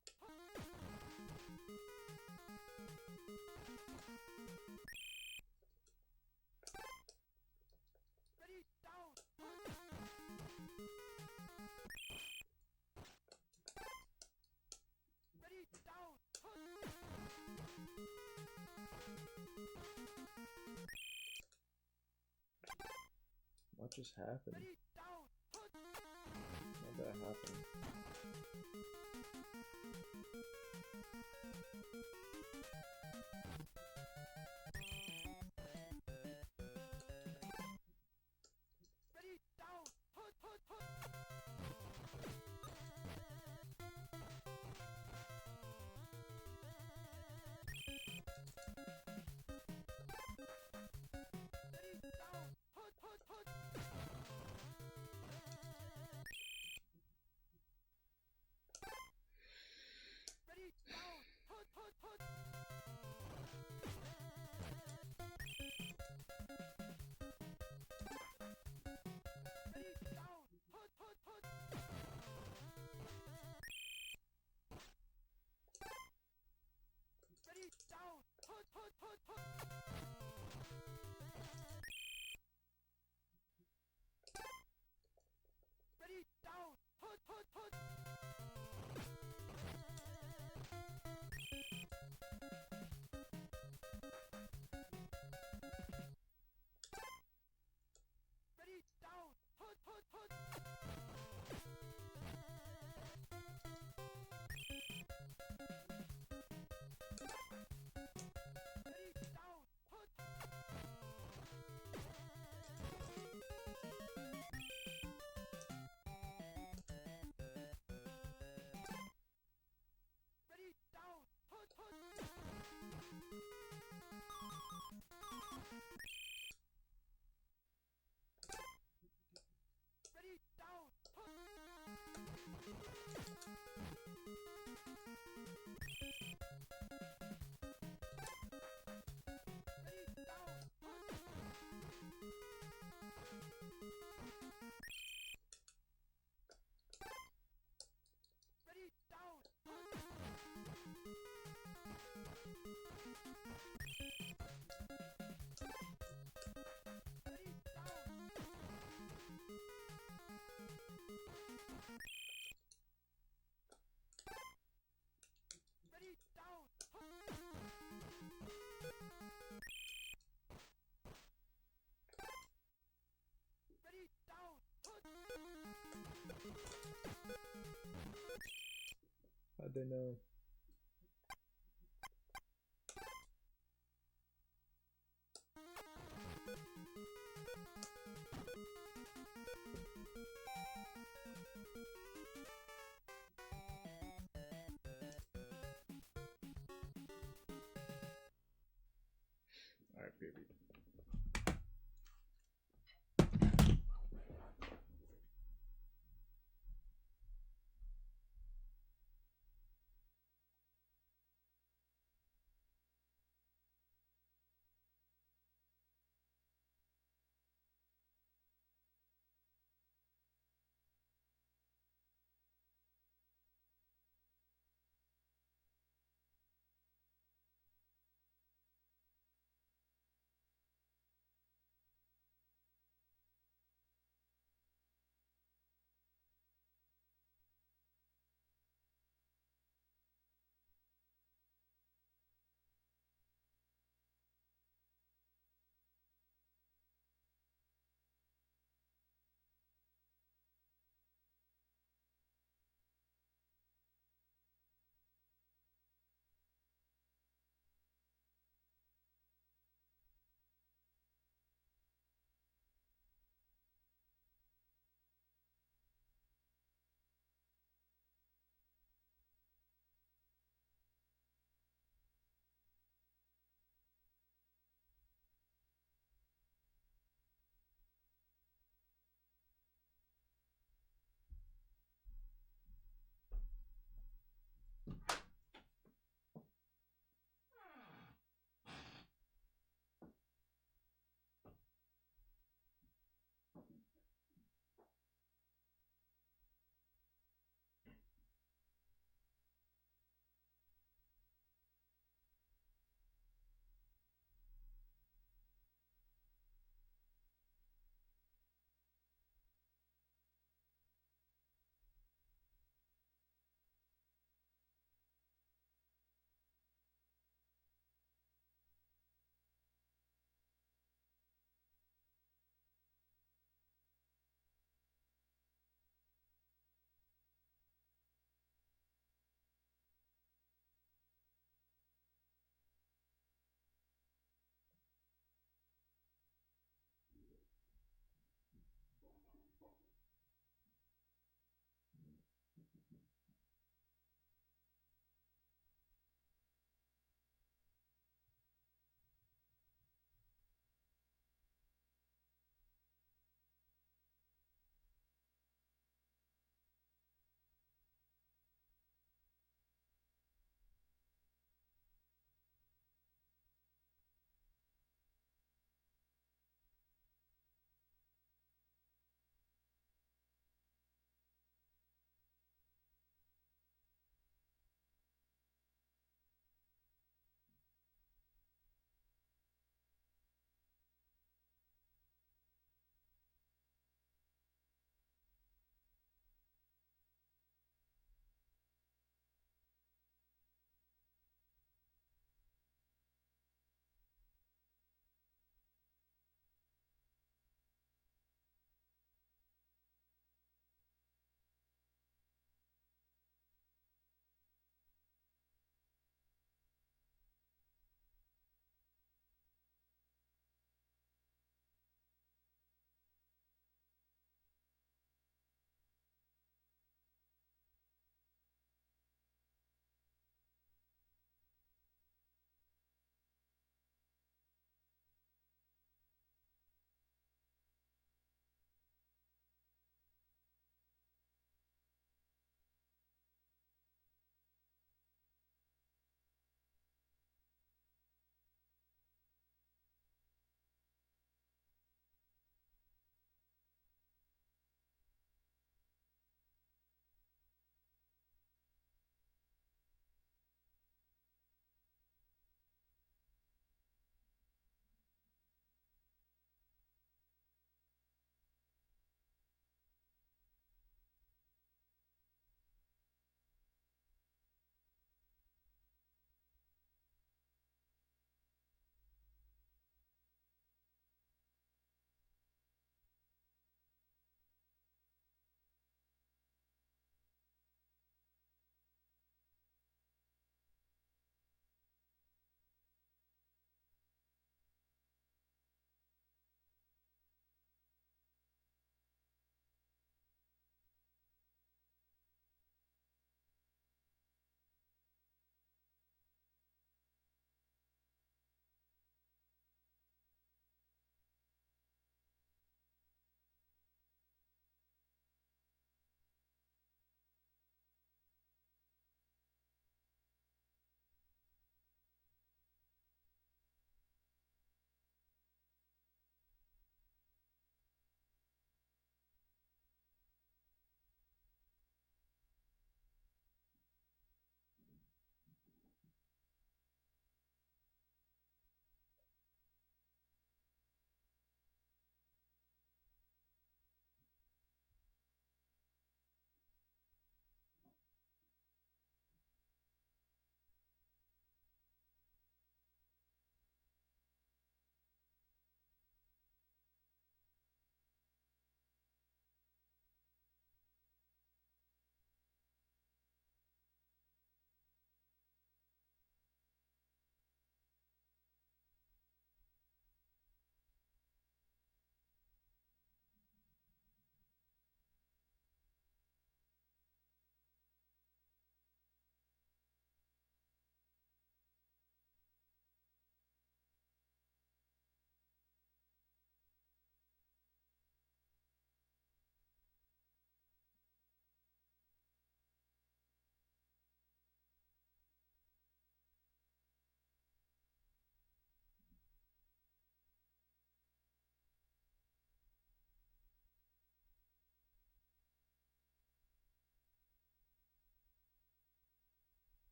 Ready, down. Ready, down. What just happened? Ready, down. How'd that happen? Ready, down. Ready, down. Ready, down. Ready, down. Ready, down. Ready, down. Ready, down. Ready, down. Ready, down. Ready, down. Ready, down. Ready, down. Ready, down. Ready, down. Ready, down. How'd they know? Alright, baby.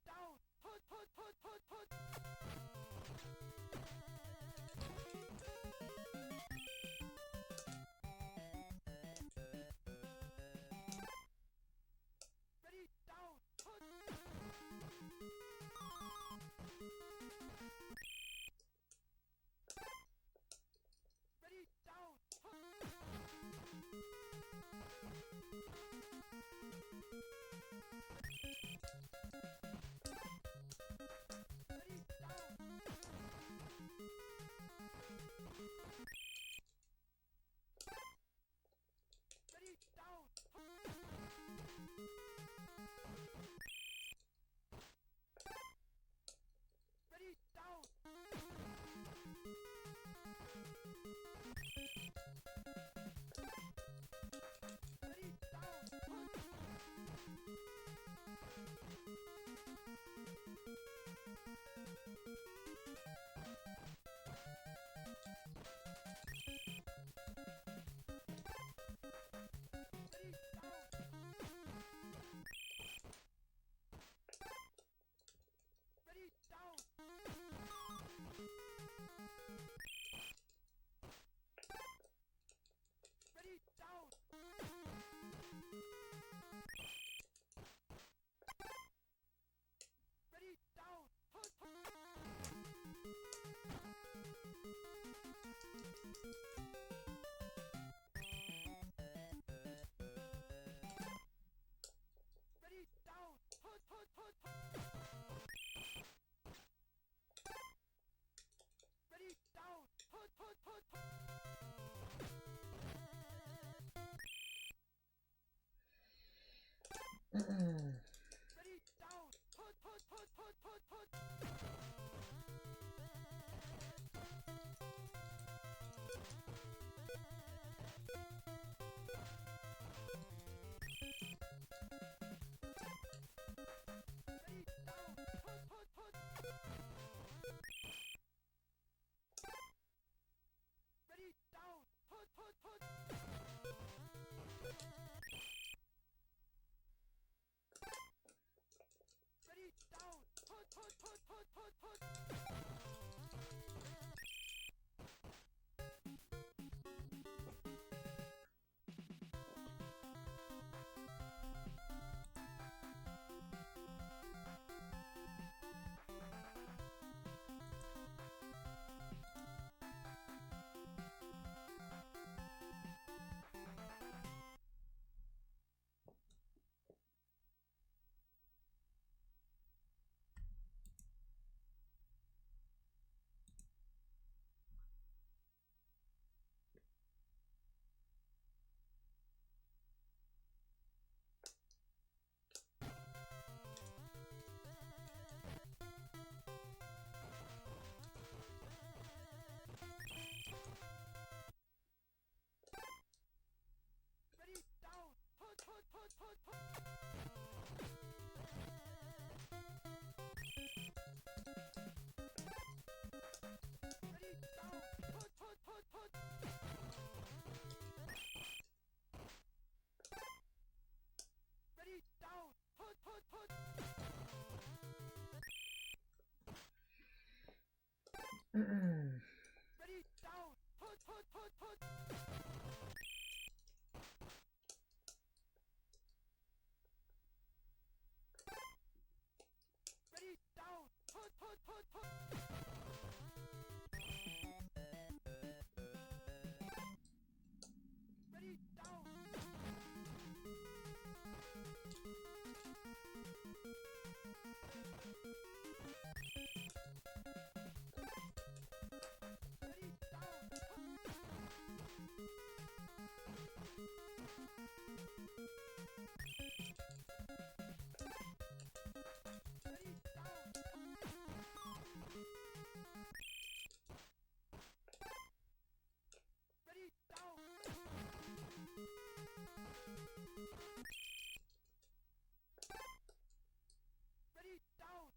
down. Hut, hut, hut, hut, hut. Ready, down. Hut. Ready, down. Hut. Ready, down. Ready, down. Ready, down. Ready, down. Ready, down. Ready, down. Ready, down. Ready, down. Hut, hut. Ready, down. Hut, hut, hut, hut. Ready, down. Hut, hut, hut, hut. Ready, down. Hut, hut, hut, hut, hut, hut. Ready, down. Hut, hut, hut. Ready, down. Hut, hut, hut. Ready, down. Hut, hut, hut, hut, hut, hut. Ready, down. Hut, hut, hut, hut, hut. Ready, down. Hut, hut, hut, hut. Ready, down. Hut, hut, hut. Ready, down. Hut, hut, hut, hut. Ready, down. Hut, hut, hut, hut. Ready, down. Ready, down. Ready, down. Ready, down. Ready, down.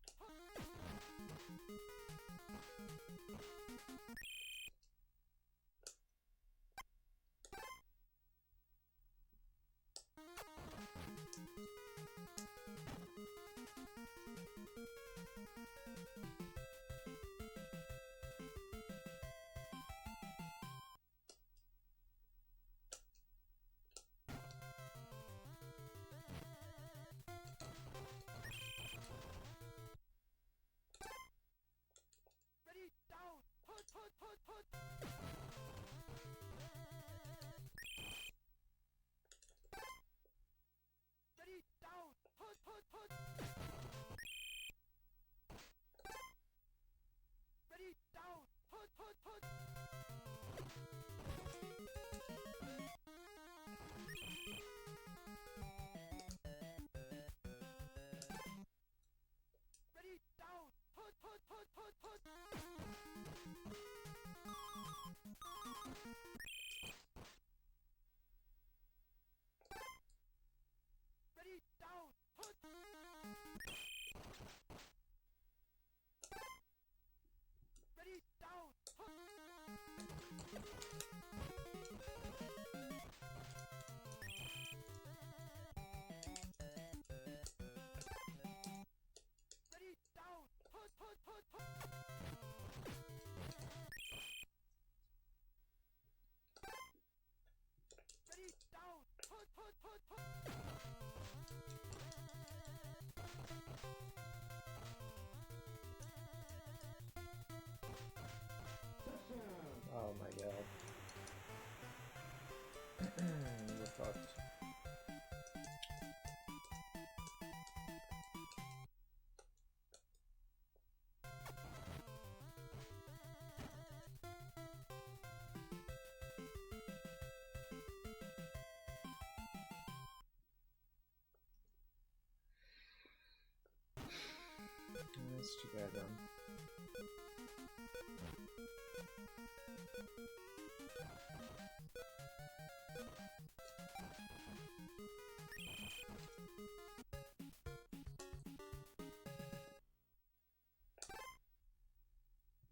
That's too bad then.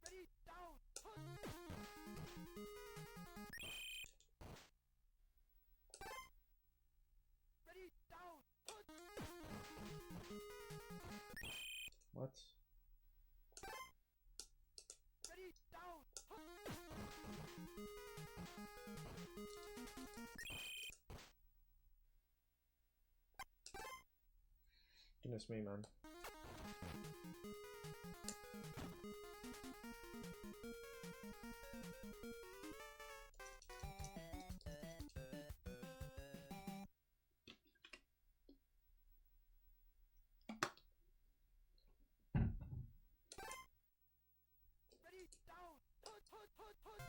Ready, down, put. Ready, down, put. What? Ready, down, put. Goodness me, man. Ready, down, put, put, put, put.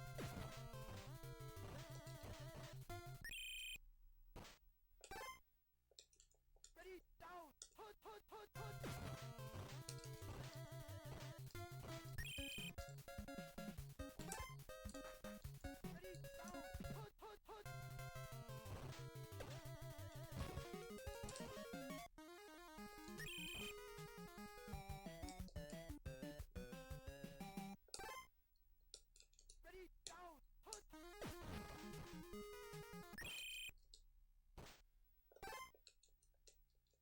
Ready, down, put, put, put, put. Ready, down, put, put, put. Ready, down, put.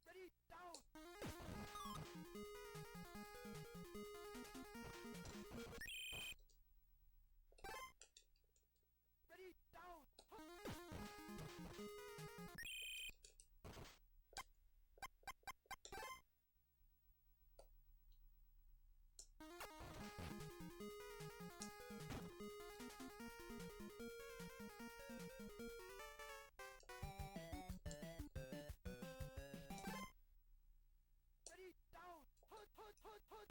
Ready, down. Ready, down, put. Ready, down, put, put, put, put.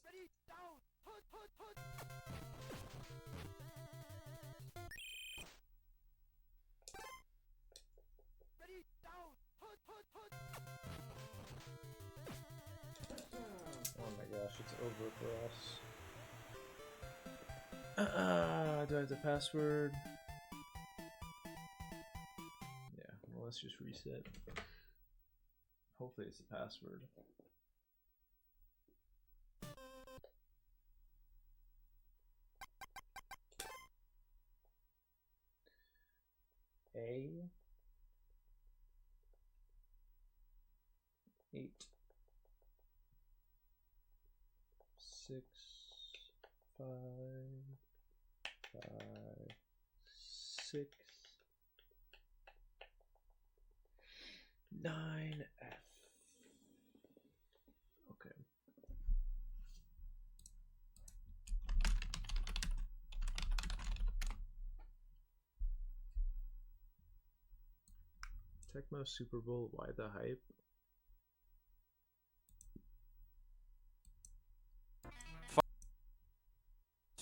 Ready, down, put, put, put. Ready, down, put, put, put. Oh my gosh, it's over for us. Do I have the password? Yeah, well, let's just reset. Hopefully it's the password. A 8 6 5 5 6 9 F. Okay. Tecmo Super Bowl, why the hype?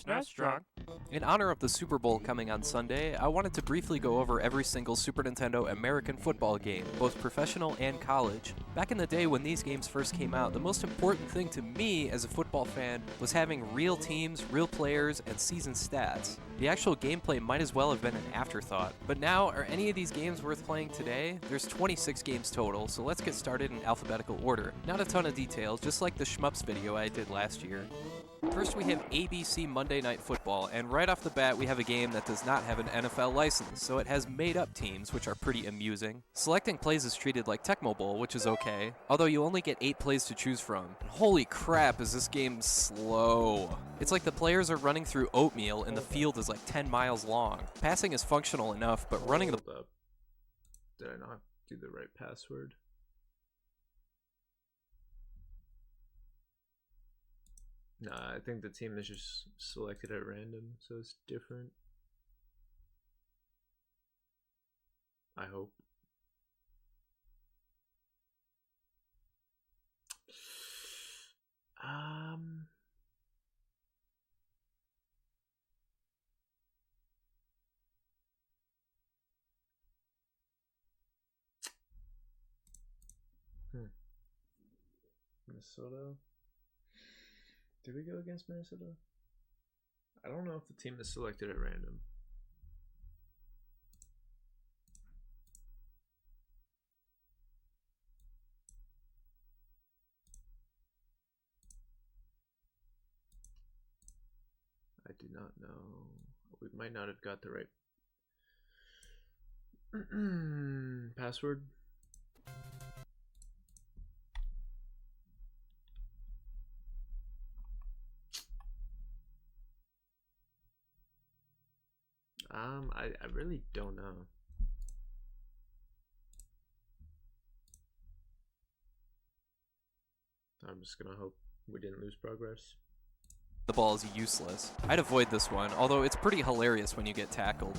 Not strong. In honor of the Super Bowl coming on Sunday, I wanted to briefly go over every single Super Nintendo American football game, both professional and college. Back in the day when these games first came out, the most important thing to me as a football fan was having real teams, real players, and season stats. The actual gameplay might as well have been an afterthought. But now, are any of these games worth playing today? There's 26 games total, so let's get started in alphabetical order. Not a ton of detail, just like the Shmups video I did last year. First we have ABC Monday Night Football, and right off the bat we have a game that does not have an NFL license, so it has made-up teams, which are pretty amusing. Selecting plays is treated like Tecmo Bowl, which is okay, although you only get 8 plays to choose from. Holy crap, is this game slow. It's like the players are running through oatmeal and the field is like 10 miles long. Passing is functional enough, but running the... Hold up. Did I not do the right password? Nah, I think the team is just selected at random, so it's different. I hope. Minnesota. Did we go against Minnesota? I don't know if the team is selected at random. I do not know. We might not have got the right password. I really don't know. I'm just gonna hope we didn't lose progress. The ball is useless. I'd avoid this one, although it's pretty hilarious when you get tackled.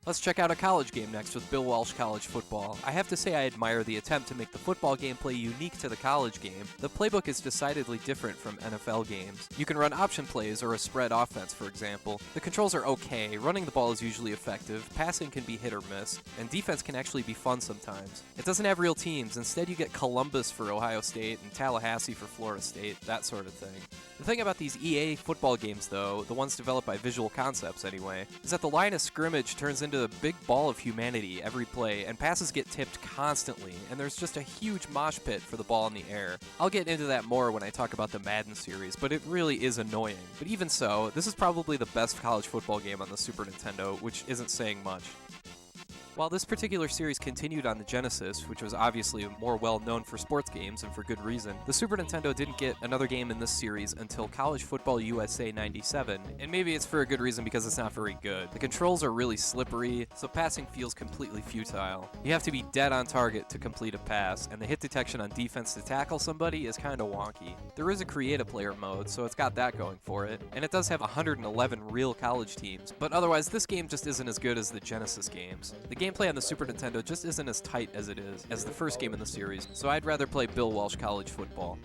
Let's check out a college game next with Bill Walsh College Football. I have to say I admire the attempt to make the football gameplay unique to the college game. The playbook is decidedly different from NFL games. You can run option plays or a spread offense, for example. The controls are okay, running the ball is usually effective, passing can be hit or miss, and defense can actually be fun sometimes. It doesn't have real teams, instead you get Columbus for Ohio State and Tallahassee for Florida State, that sort of thing. The thing about these EA football games, though, the ones developed by Visual Concepts anyway, is that the line of scrimmage turns into a big ball of humanity every play, and passes get tipped constantly, and there's just a huge mosh pit for the ball in the air. I'll get into that more when I talk about the Madden series, but it really is annoying. But even so, this is probably the best college football game on the Super Nintendo, which isn't saying much. While this particular series continued on the Genesis, which was obviously more well known for sports games and for good reason, the Super Nintendo didn't get another game in this series until College Football USA 97, and maybe it's for a good reason because it's not very good. The controls are really slippery, so passing feels completely futile. You have to be dead on target to complete a pass, and the hit detection on defense to tackle somebody is kinda wonky. There is a create-a-player mode, so it's got that going for it, and it does have 111 real college teams, but otherwise this game just isn't as good as the Genesis games. The gameplay on the Super Nintendo just isn't as tight as it is as the first game in the series, so I'd rather play Bill Walsh College Football.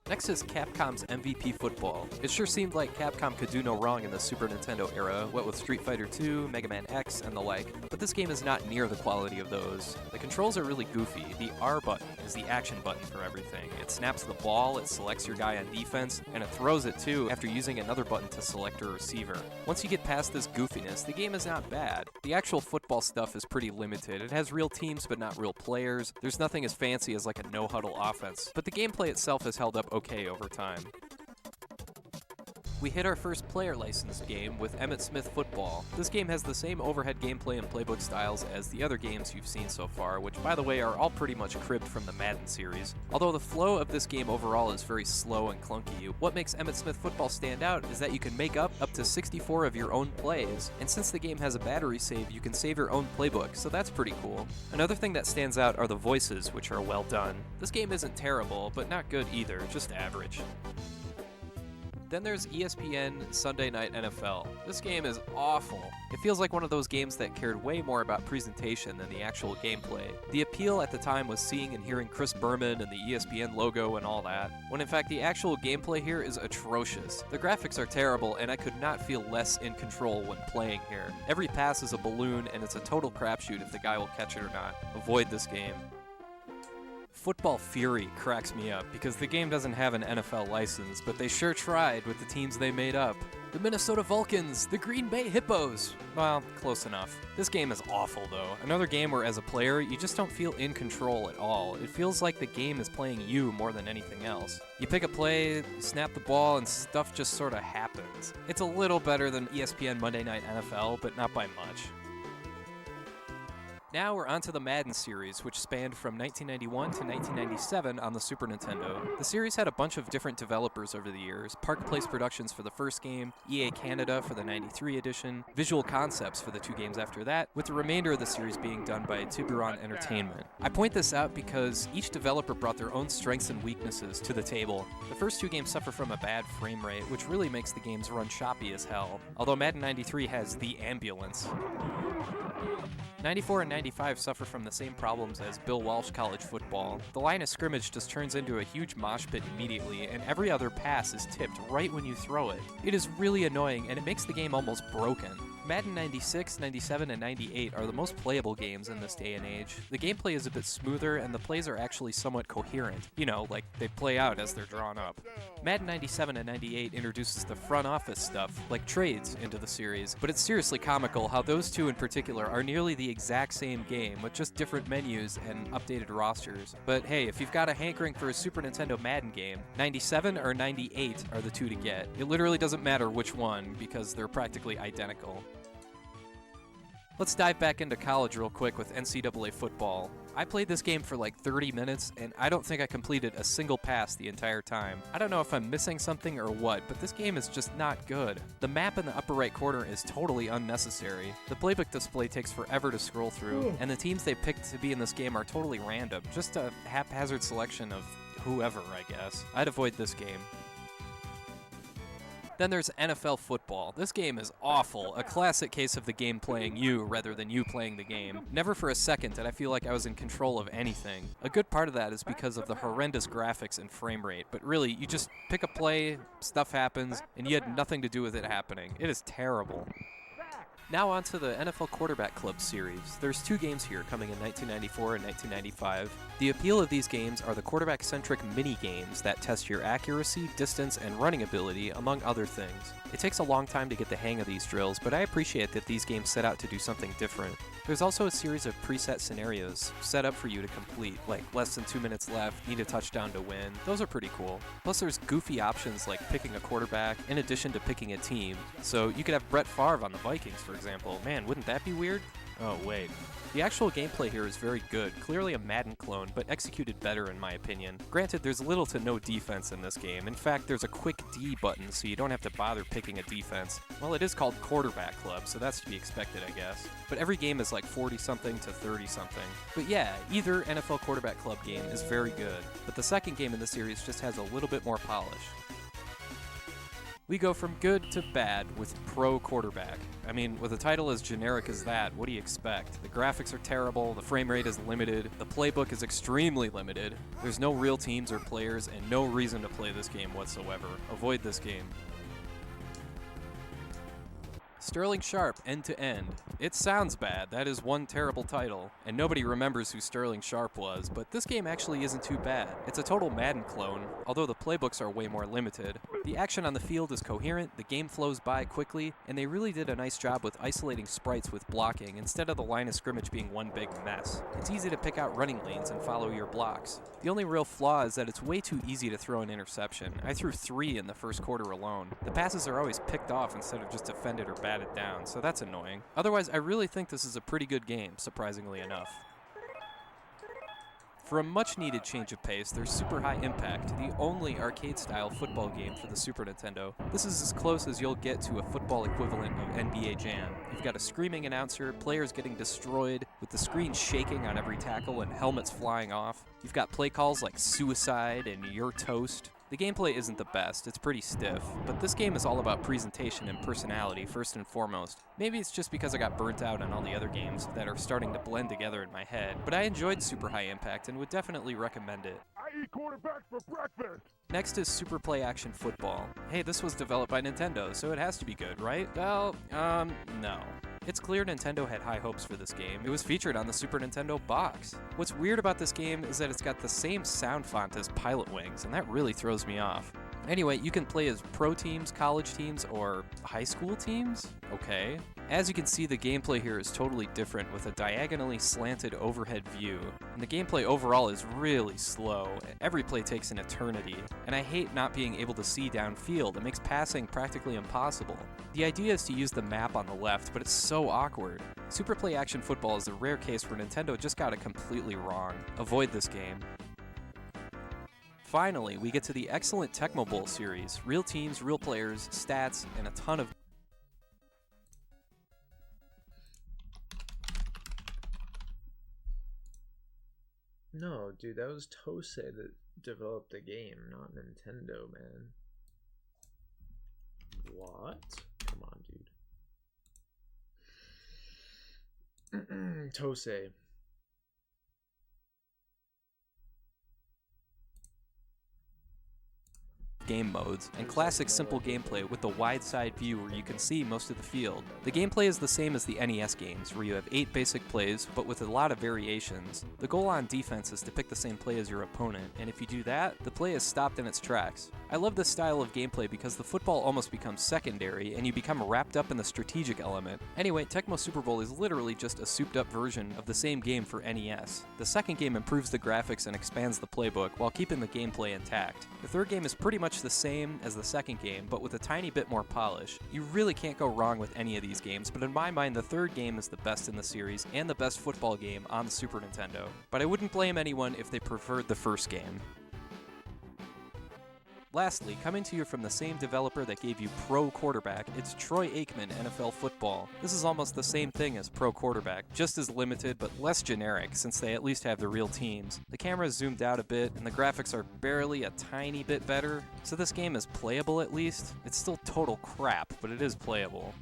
Next is Capcom's MVP Football. It sure seemed like Capcom could do no wrong in the Super Nintendo era, what with Street Fighter II, Mega Man X, and the like, but this game is not near the quality of those. The controls are really goofy. The R button is the action button for everything. It snaps the ball, it selects your guy on defense, and it throws it too after using another button to select a receiver. Once you get past this goofiness, the game is not bad. The actual football stuff is pretty limited. It has real teams but not real players. There's nothing as fancy as like a no-huddle offense, but the gameplay itself has held up okay over time. We hit our first player licensed game with Emmitt Smith Football. This game has the same overhead gameplay and playbook styles as the other games you've seen so far, which by the way are all pretty much cribbed from the Madden series. Although the flow of this game overall is very slow and clunky, what makes Emmitt Smith Football stand out is that you can make up to 64 of your own plays, and since the game has a battery save, you can save your own playbook, so that's pretty cool. Another thing that stands out are the voices, which are well done. This game isn't terrible, but not good either, just average. Then there's ESPN Sunday Night NFL. This game is awful. It feels like one of those games that cared way more about presentation than the actual gameplay. The appeal at the time was seeing and hearing Chris Berman and the ESPN logo and all that, when in fact the actual gameplay here is atrocious. The graphics are terrible, and I could not feel less in control when playing here. Every pass is a balloon, and it's a total crapshoot if the guy will catch it or not. Avoid this game. Football Fury cracks me up because the game doesn't have an NFL license, but they sure tried with the teams they made up. The Minnesota Vulcans, the Green Bay Hippos. Well, close enough. This game is awful though. Another game where as a player, you just don't feel in control at all. It feels like the game is playing you more than anything else. You pick a play, you snap the ball, and stuff just sort of happens. It's a little better than ESPN Monday Night NFL, but not by much. Now we're on to the Madden series, which spanned from 1991 to 1997 on the Super Nintendo. The series had a bunch of different developers over the years: Park Place Productions for the first game, EA Canada for the 93 edition, Visual Concepts for the two games after that, with the remainder of the series being done by Tiburon Entertainment. I point this out because each developer brought their own strengths and weaknesses to the table. The first two games suffer from a bad frame rate, which really makes the games run choppy as hell, although Madden 93 has the ambulance. 94 and 95 suffer from the same problems as Bill Walsh College Football. The line of scrimmage just turns into a huge mosh pit immediately, and every other pass is tipped right when you throw it. It is really annoying, and it makes the game almost broken. Madden 96, 97, and 98 are the most playable games in this day and age. The gameplay is a bit smoother, and the plays are actually somewhat coherent. You know, like they play out as they're drawn up. Madden 97 and 98 introduces the front office stuff, like trades, into the series, but it's seriously comical how those two in particular are nearly the exact same game, with just different menus and updated rosters. But hey, if you've got a hankering for a Super Nintendo Madden game, 97 or 98 are the two to get. It literally doesn't matter which one, because they're practically identical. Let's dive back into college real quick with NCAA football. I played this game for like 30 minutes, and I don't think I completed a single pass the entire time. I don't know if I'm missing something or what, but this game is just not good. The map in the upper right corner is totally unnecessary. The playbook display takes forever to scroll through, and the teams they picked to be in this game are totally random. Just a haphazard selection of whoever, I guess. I'd avoid this game. Then there's NFL football. This game is awful, a classic case of the game playing you rather than you playing the game. Never for a second did I feel like I was in control of anything. A good part of that is because of the horrendous graphics and frame rate, but really, you just pick a play, stuff happens, and you had nothing to do with it happening. It is terrible. Now on to the NFL Quarterback Club series. There's two games here coming in 1994 and 1995. The appeal of these games are the quarterback-centric mini-games that test your accuracy, distance, and running ability, among other things. It takes a long time to get the hang of these drills, but I appreciate that these games set out to do something different. There's also a series of preset scenarios set up for you to complete, like less than 2 minutes left, need a touchdown to win. Those are pretty cool. Plus there's goofy options like picking a quarterback in addition to picking a team. So you could have Brett Favre on the Vikings, for example. Man, wouldn't that be weird? Oh, wait. The actual gameplay here is very good, clearly a Madden clone, but executed better in my opinion. Granted, there's little to no defense in this game. In fact, there's a quick D button, so you don't have to bother picking a defense. Well, it is called Quarterback Club, so that's to be expected, I guess. But every game is like 40-something to 30-something. But yeah, either NFL Quarterback Club game is very good, but the second game in the series just has a little bit more polish. We go from good to bad with Pro Quarterback. I mean, with a title as generic as that, what do you expect? The graphics are terrible, the frame rate is limited, the playbook is extremely limited, there's no real teams or players, and no reason to play this game whatsoever. Avoid this game. Sterling Sharp, End to End. It sounds bad, that is one terrible title, and nobody remembers who Sterling Sharp was, but this game actually isn't too bad. It's a total Madden clone, although the playbooks are way more limited. The action on the field is coherent, the game flows by quickly, and they really did a nice job with isolating sprites with blocking instead of the line of scrimmage being one big mess. It's easy to pick out running lanes and follow your blocks. The only real flaw is that it's way too easy to throw an interception. I threw 3 in the first quarter alone. The passes are always picked off instead of just defended or batted down, so that's annoying. Otherwise, I really think this is a pretty good game, surprisingly enough. For a much-needed change of pace, there's Super High Impact, the only arcade-style football game for the Super Nintendo. This is as close as you'll get to a football equivalent of NBA Jam. You've got a screaming announcer, players getting destroyed, with the screen shaking on every tackle and helmets flying off. You've got play calls like suicide and you're toast. The gameplay isn't the best, it's pretty stiff, but this game is all about presentation and personality first and foremost. Maybe it's just because I got burnt out on all the other games that are starting to blend together in my head, but I enjoyed Super High Impact and would definitely recommend it. I eat quarterbacks for breakfast. Next is Super Play Action Football. Hey, this was developed by Nintendo, so it has to be good, right? Well, no. It's clear Nintendo had high hopes for this game. It was featured on the Super Nintendo box. What's weird about this game is that it's got the same sound font as Pilot Wings, and that really throws me off. Anyway, you can play as pro teams, college teams, or high school teams? Okay. As you can see, the gameplay here is totally different with a diagonally slanted overhead view, and the gameplay overall is really slow. Every play takes an eternity, and I hate not being able to see downfield. It makes passing practically impossible. The idea is to use the map on the left, but it's so awkward. Super Play Action Football is a rare case where Nintendo just got it completely wrong. Avoid this game. Finally, we get to the excellent Tecmo Bowl series. Real teams, real players, stats, and a ton of No, dude, that was Tose that developed the game, not Nintendo, man. What? Come on, dude. Tose. game modes, and classic simple gameplay with the wide side view where you can see most of the field. The gameplay is the same as the NES games, where you have 8 basic plays, but with a lot of variations. The goal on defense is to pick the same play as your opponent, and if you do that, the play is stopped in its tracks. I love this style of gameplay because the football almost becomes secondary, and you become wrapped up in the strategic element. Anyway, Tecmo Super Bowl is literally just a souped-up version of the same game for NES. The second game improves the graphics and expands the playbook, while keeping the gameplay intact. The third game is pretty much the same as the second game, but with a tiny bit more polish. You really can't go wrong with any of these games, but in my mind, the third game is the best in the series, and the best football game on the Super Nintendo. But I wouldn't blame anyone if they preferred the first game. Lastly, coming to you from the same developer that gave you Pro Quarterback, it's Troy Aikman NFL Football. This is almost the same thing as Pro Quarterback, just as limited but less generic since they at least have the real teams. The camera is zoomed out a bit and the graphics are barely a tiny bit better, so this game is playable at least. It's still total crap, but it is playable.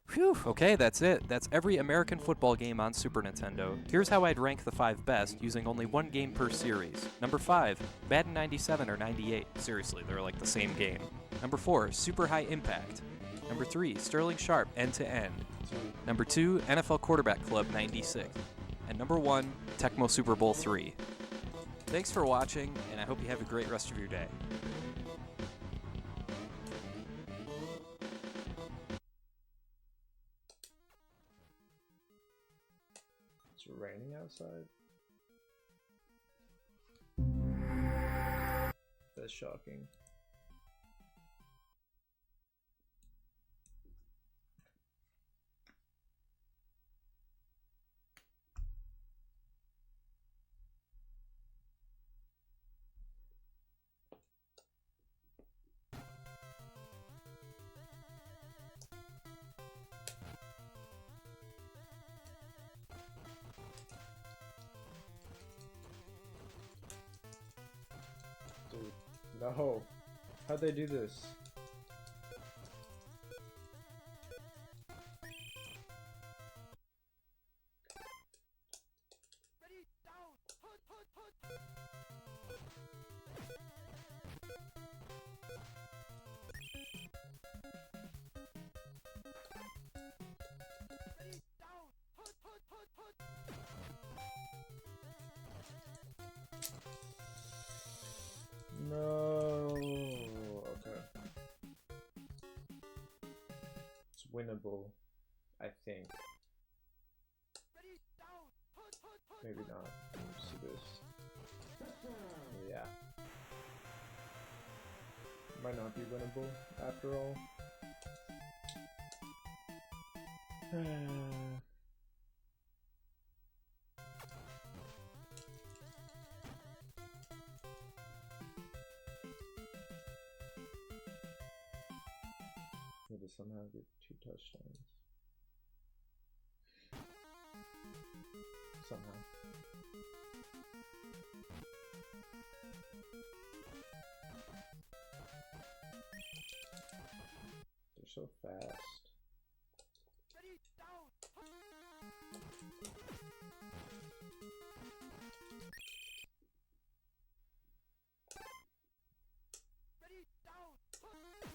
Phew, okay, that's it. That's every American football game on Super Nintendo. Here's how I'd rank the 5 best using only one game per series. Number 5, Madden 97 or 98. Seriously, they're like the same game. Number 4, Super High Impact. Number 3, Sterling Sharp End to End. Number 2, NFL Quarterback Club 96. And number 1, Tecmo Super Bowl 3. Thanks for watching, and I hope you have a great rest of your day. It's raining outside. That's shocking. Dude, no. How'd they do this? Ready, down, hood, hood, hood. Ready, down, hood, hood, hood, hood. No. Okay. It's winnable, I think. Ready, down, hood, hood, hood. Maybe not. Let's see this. Yeah. Might not be winnable after all. Need to somehow get 2 touchdowns. Somehow. They're so fast. Ready, down, hood. Ready, down, hood.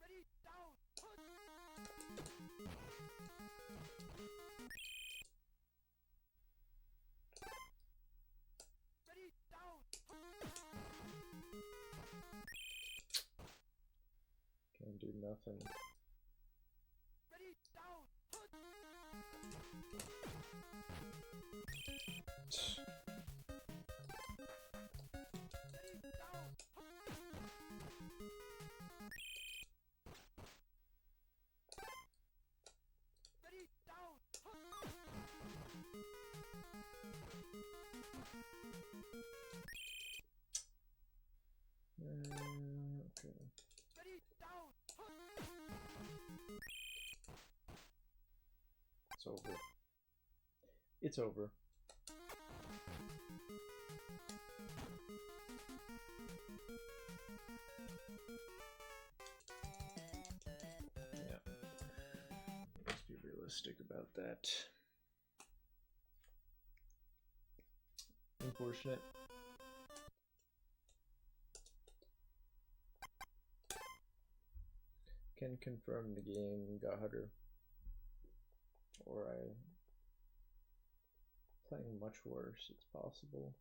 Ready, down, hood. Ready, down, hood. Can't do nothing. Ready, down, hood. Ready, down, hood. Ready, down, hood. Okay. Ready, down, hood. It's over. It's over. Yeah. realistic about that. Unfortunate. Can confirm the game got harder. Or I playing much worse, it's possible.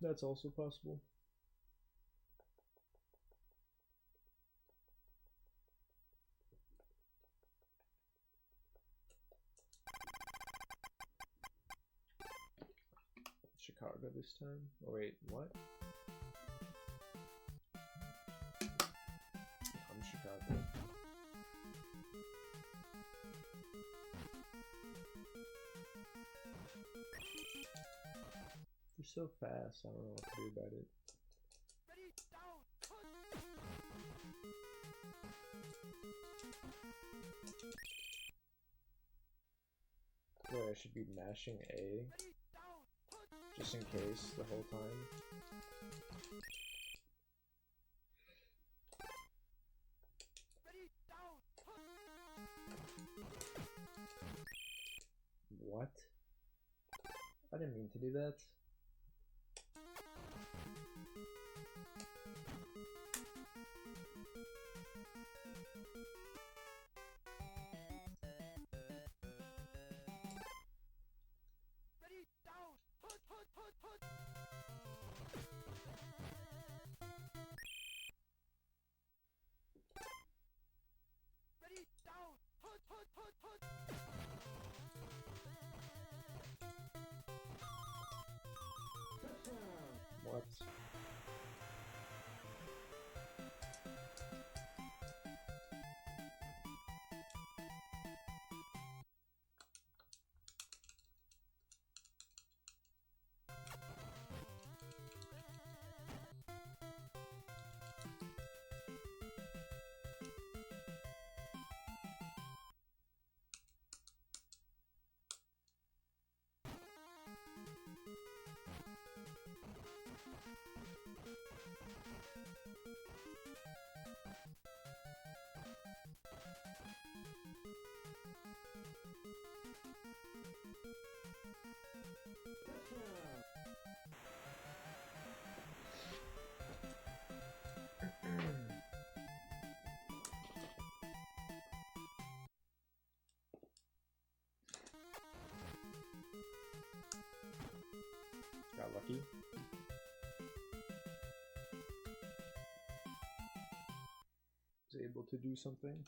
That's also possible. Chicago this time? Oh wait, what? I'm Chicago. You're so fast, I don't know what to do about it. Ready, down, put. Wait, I should be mashing A Ready, down, put. just in case the whole time. Ready, down, put. What? I didn't mean to do that. Ready, down, put, put, put, put. Ready, down, put, put, put, put. What? Got lucky. Was able to do something.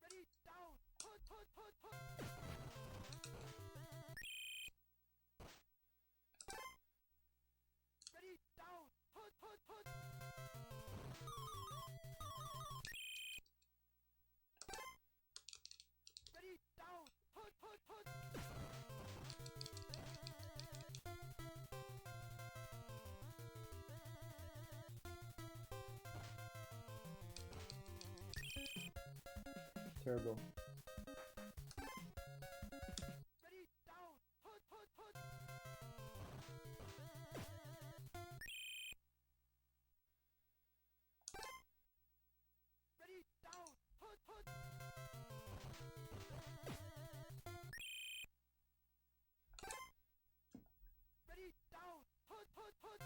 Ready, down, put, put, put, put. Ready, down, put, put, put. Ready, down, put, put, put. Terrible. Ready, down, put, put, put. Ready, down, put, put. Ready, down, put, put, put.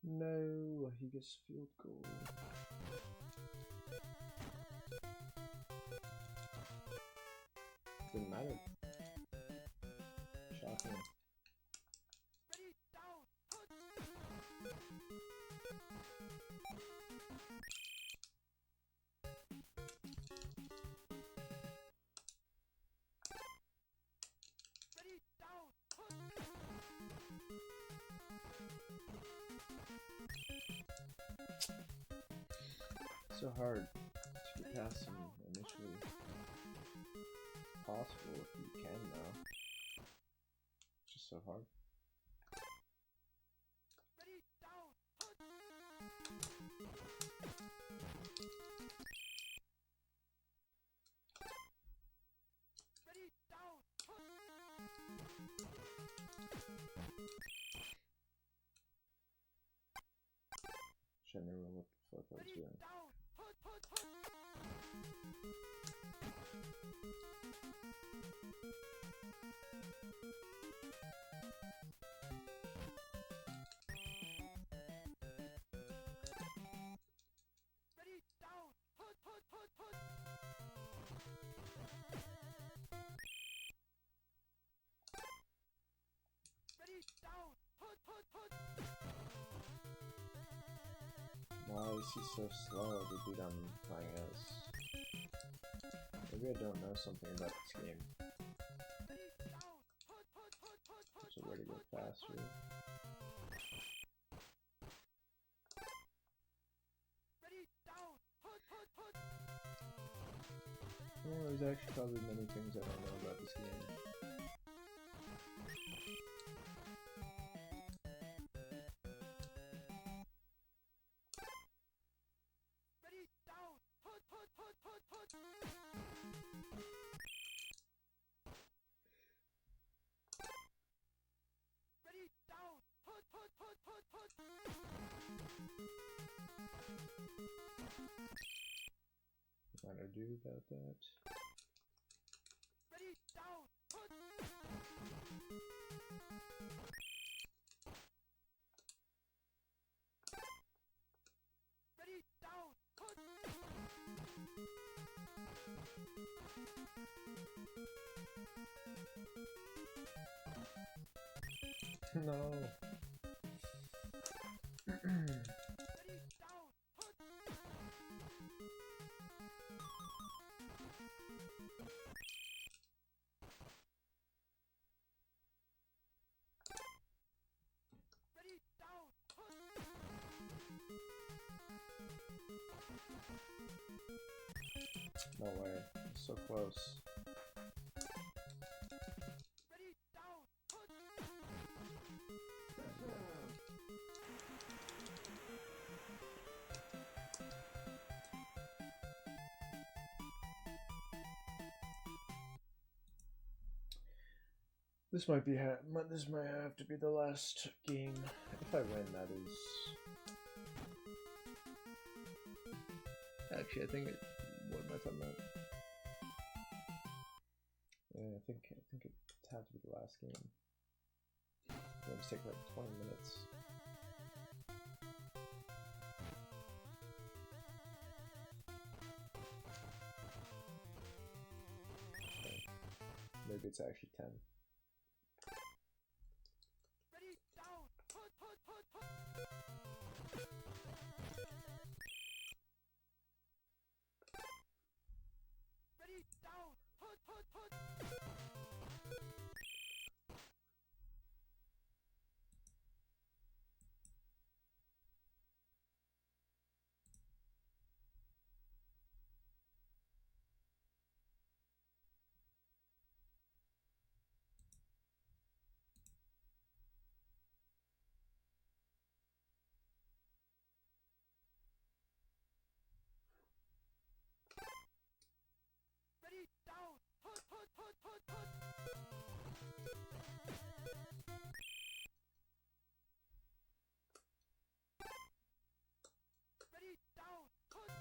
No, he gets field goal. Didn't matter. Shocking. Ready, down, put. Ready, down, put. So hard to get past him initially. Possible if you can though. so hard. Ready, down, hunt. Ready, down, Shit, I never know what the fuck I was ready, doing. down, hunt. Ready, down, hunt. Ready, down, hunt. Why is he so slow to beat on my NES? Maybe I don't know something about this game. Ready, down, hunt. There's a way to go faster. Ready, down, hunt. Well, there's actually probably many things I don't know about this game. Ready, down, hunt. Ready, down, hunt. What do I do about that? Ready, down, hunt. Ready, down, hunt. No. Ready, down, hunt. Ready, down, hunt. No way. It's so close. Ready, down, hunt. This might be this might have to be the last game. If I win, that is. Actually, I think it. What am I talking about? Yeah, I think it had to be the last game. It was take like 20 minutes. Okay. Maybe it's actually 10. Ready, down, hunt. Ready, down, hunt. Ready, down, hunt. Ready, down, hunt.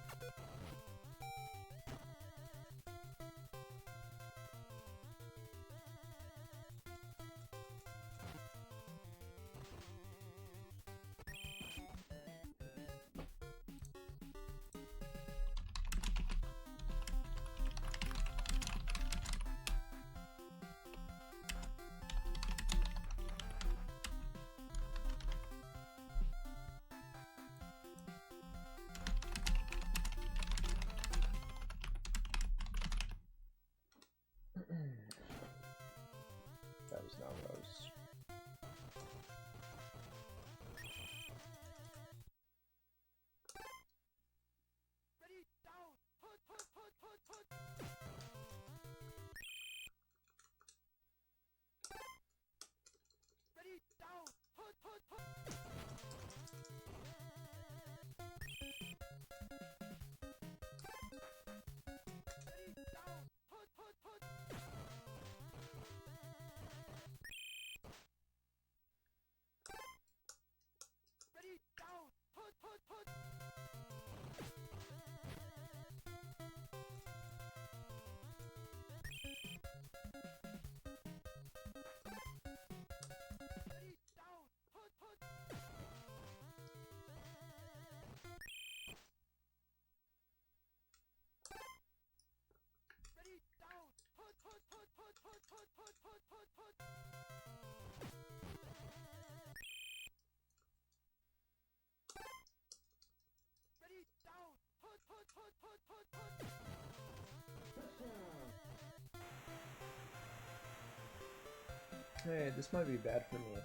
Hey, this might be bad for me.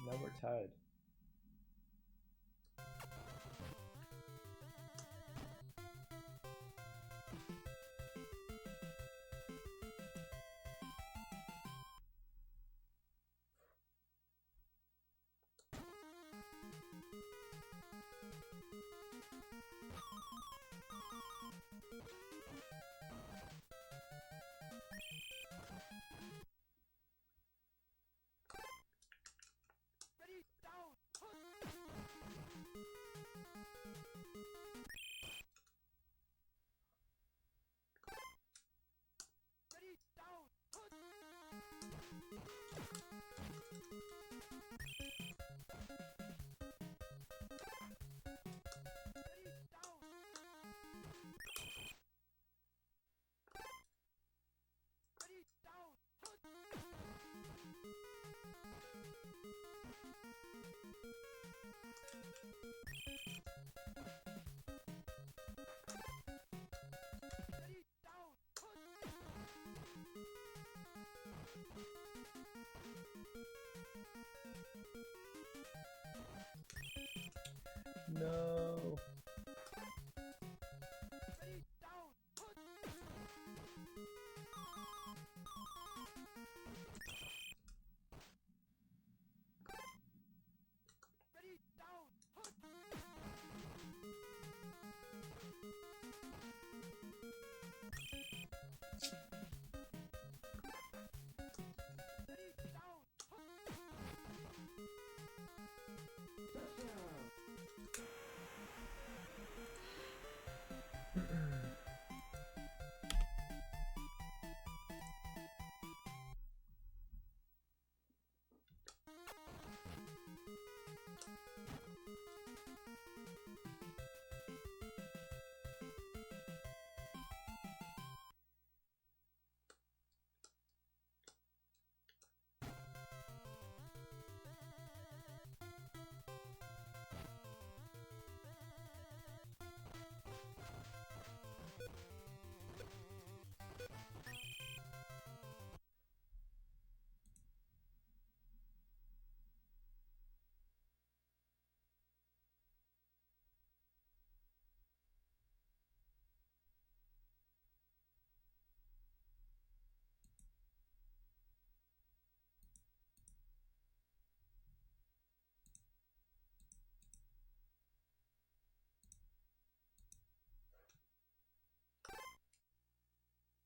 Now we're tied. Ready, down, put. Ready, down, put. Ready, down. Ready, down, put. Ready, down, put. No. Ready, down, put. Ready, down, put. Ready, down, put.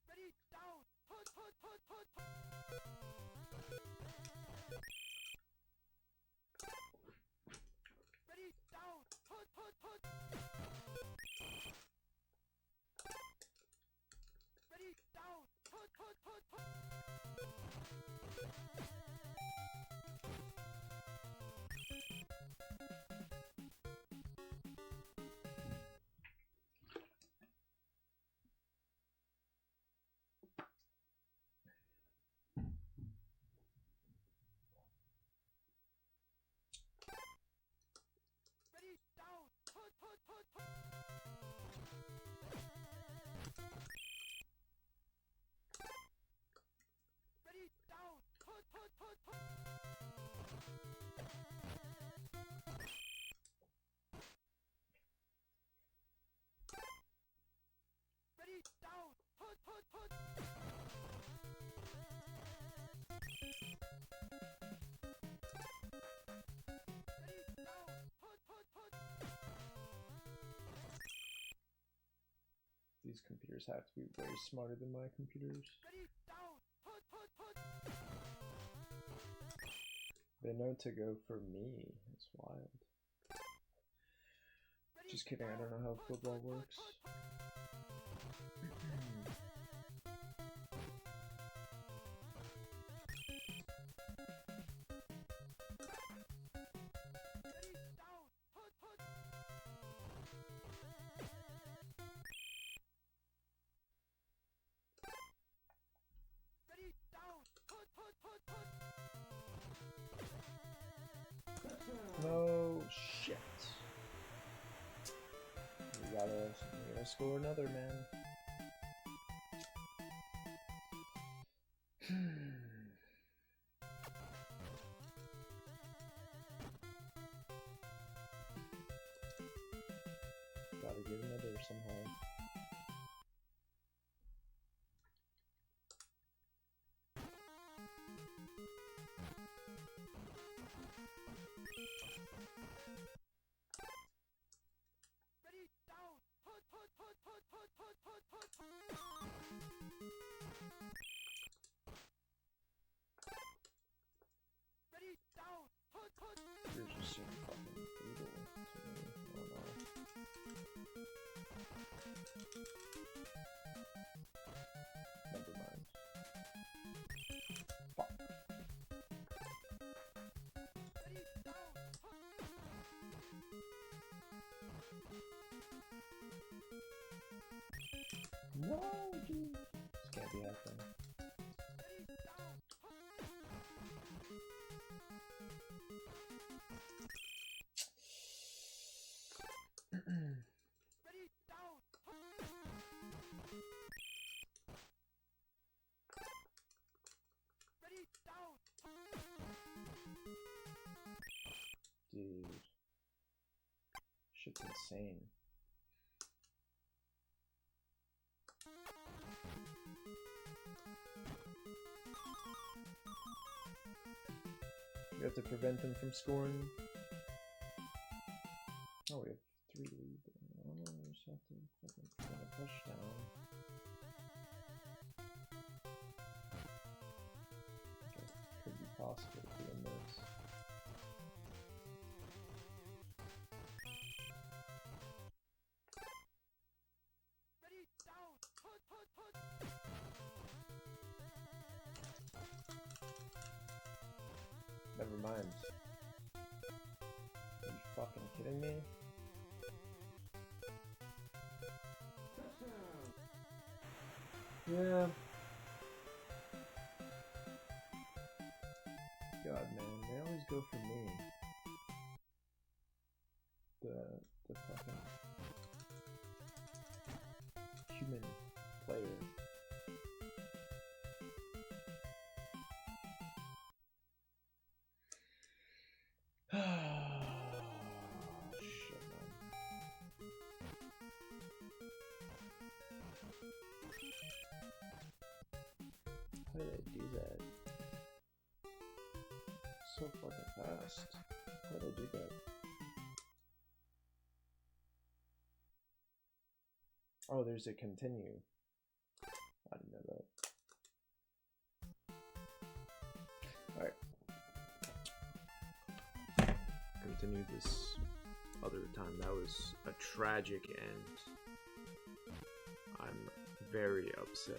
Ready, down, put, put, put, put, put. Ready, down, put, put, put. Ready, down, put, put, put, put. Ready, down, put, put, put, put. Ready, down, put, put, put, put. Ready, down, put, put, put. Ready, down, put, put, put. These computers have to be way smarter than my computers. Ready, down, put, put, put. They know to go for me. It's wild. Ready, Just kidding, I don't know how put, football put, put, works. put, put. Ready, down, put, put. Ready, down, put, put, put, put. No shit. We gotta score another, man. navigating it or somehow. Ready, down! Hunt, hunt, hunt, hunt, hunt, hunt, hunt, hunt! Ready, down! Hunt, hunt! Yours just seem fucking brutal to me. Oh no. Never mind. Fuck. Ready, down! Hunt! No, dude. This can't be happening. Ready, down! Hunt! Ready, down! Hunt! Ready, down! Dude. Shit's insane. We have to prevent them from scoring. Oh, we have 3 lead. Oh, we just have to fucking prevent a touchdown. Okay, could be possible to win this. Ready, down! Hunt, hunt, hunt! Never mind. Are you fucking kidding me? Yeah. God, man, they always go for me. The fucking human player. Shit, man. How did I do that? So fucking fast. How did I do that? Oh, there's a continue. I didn't know that. Alright. Continue this other time. That was a tragic end. I'm very upset.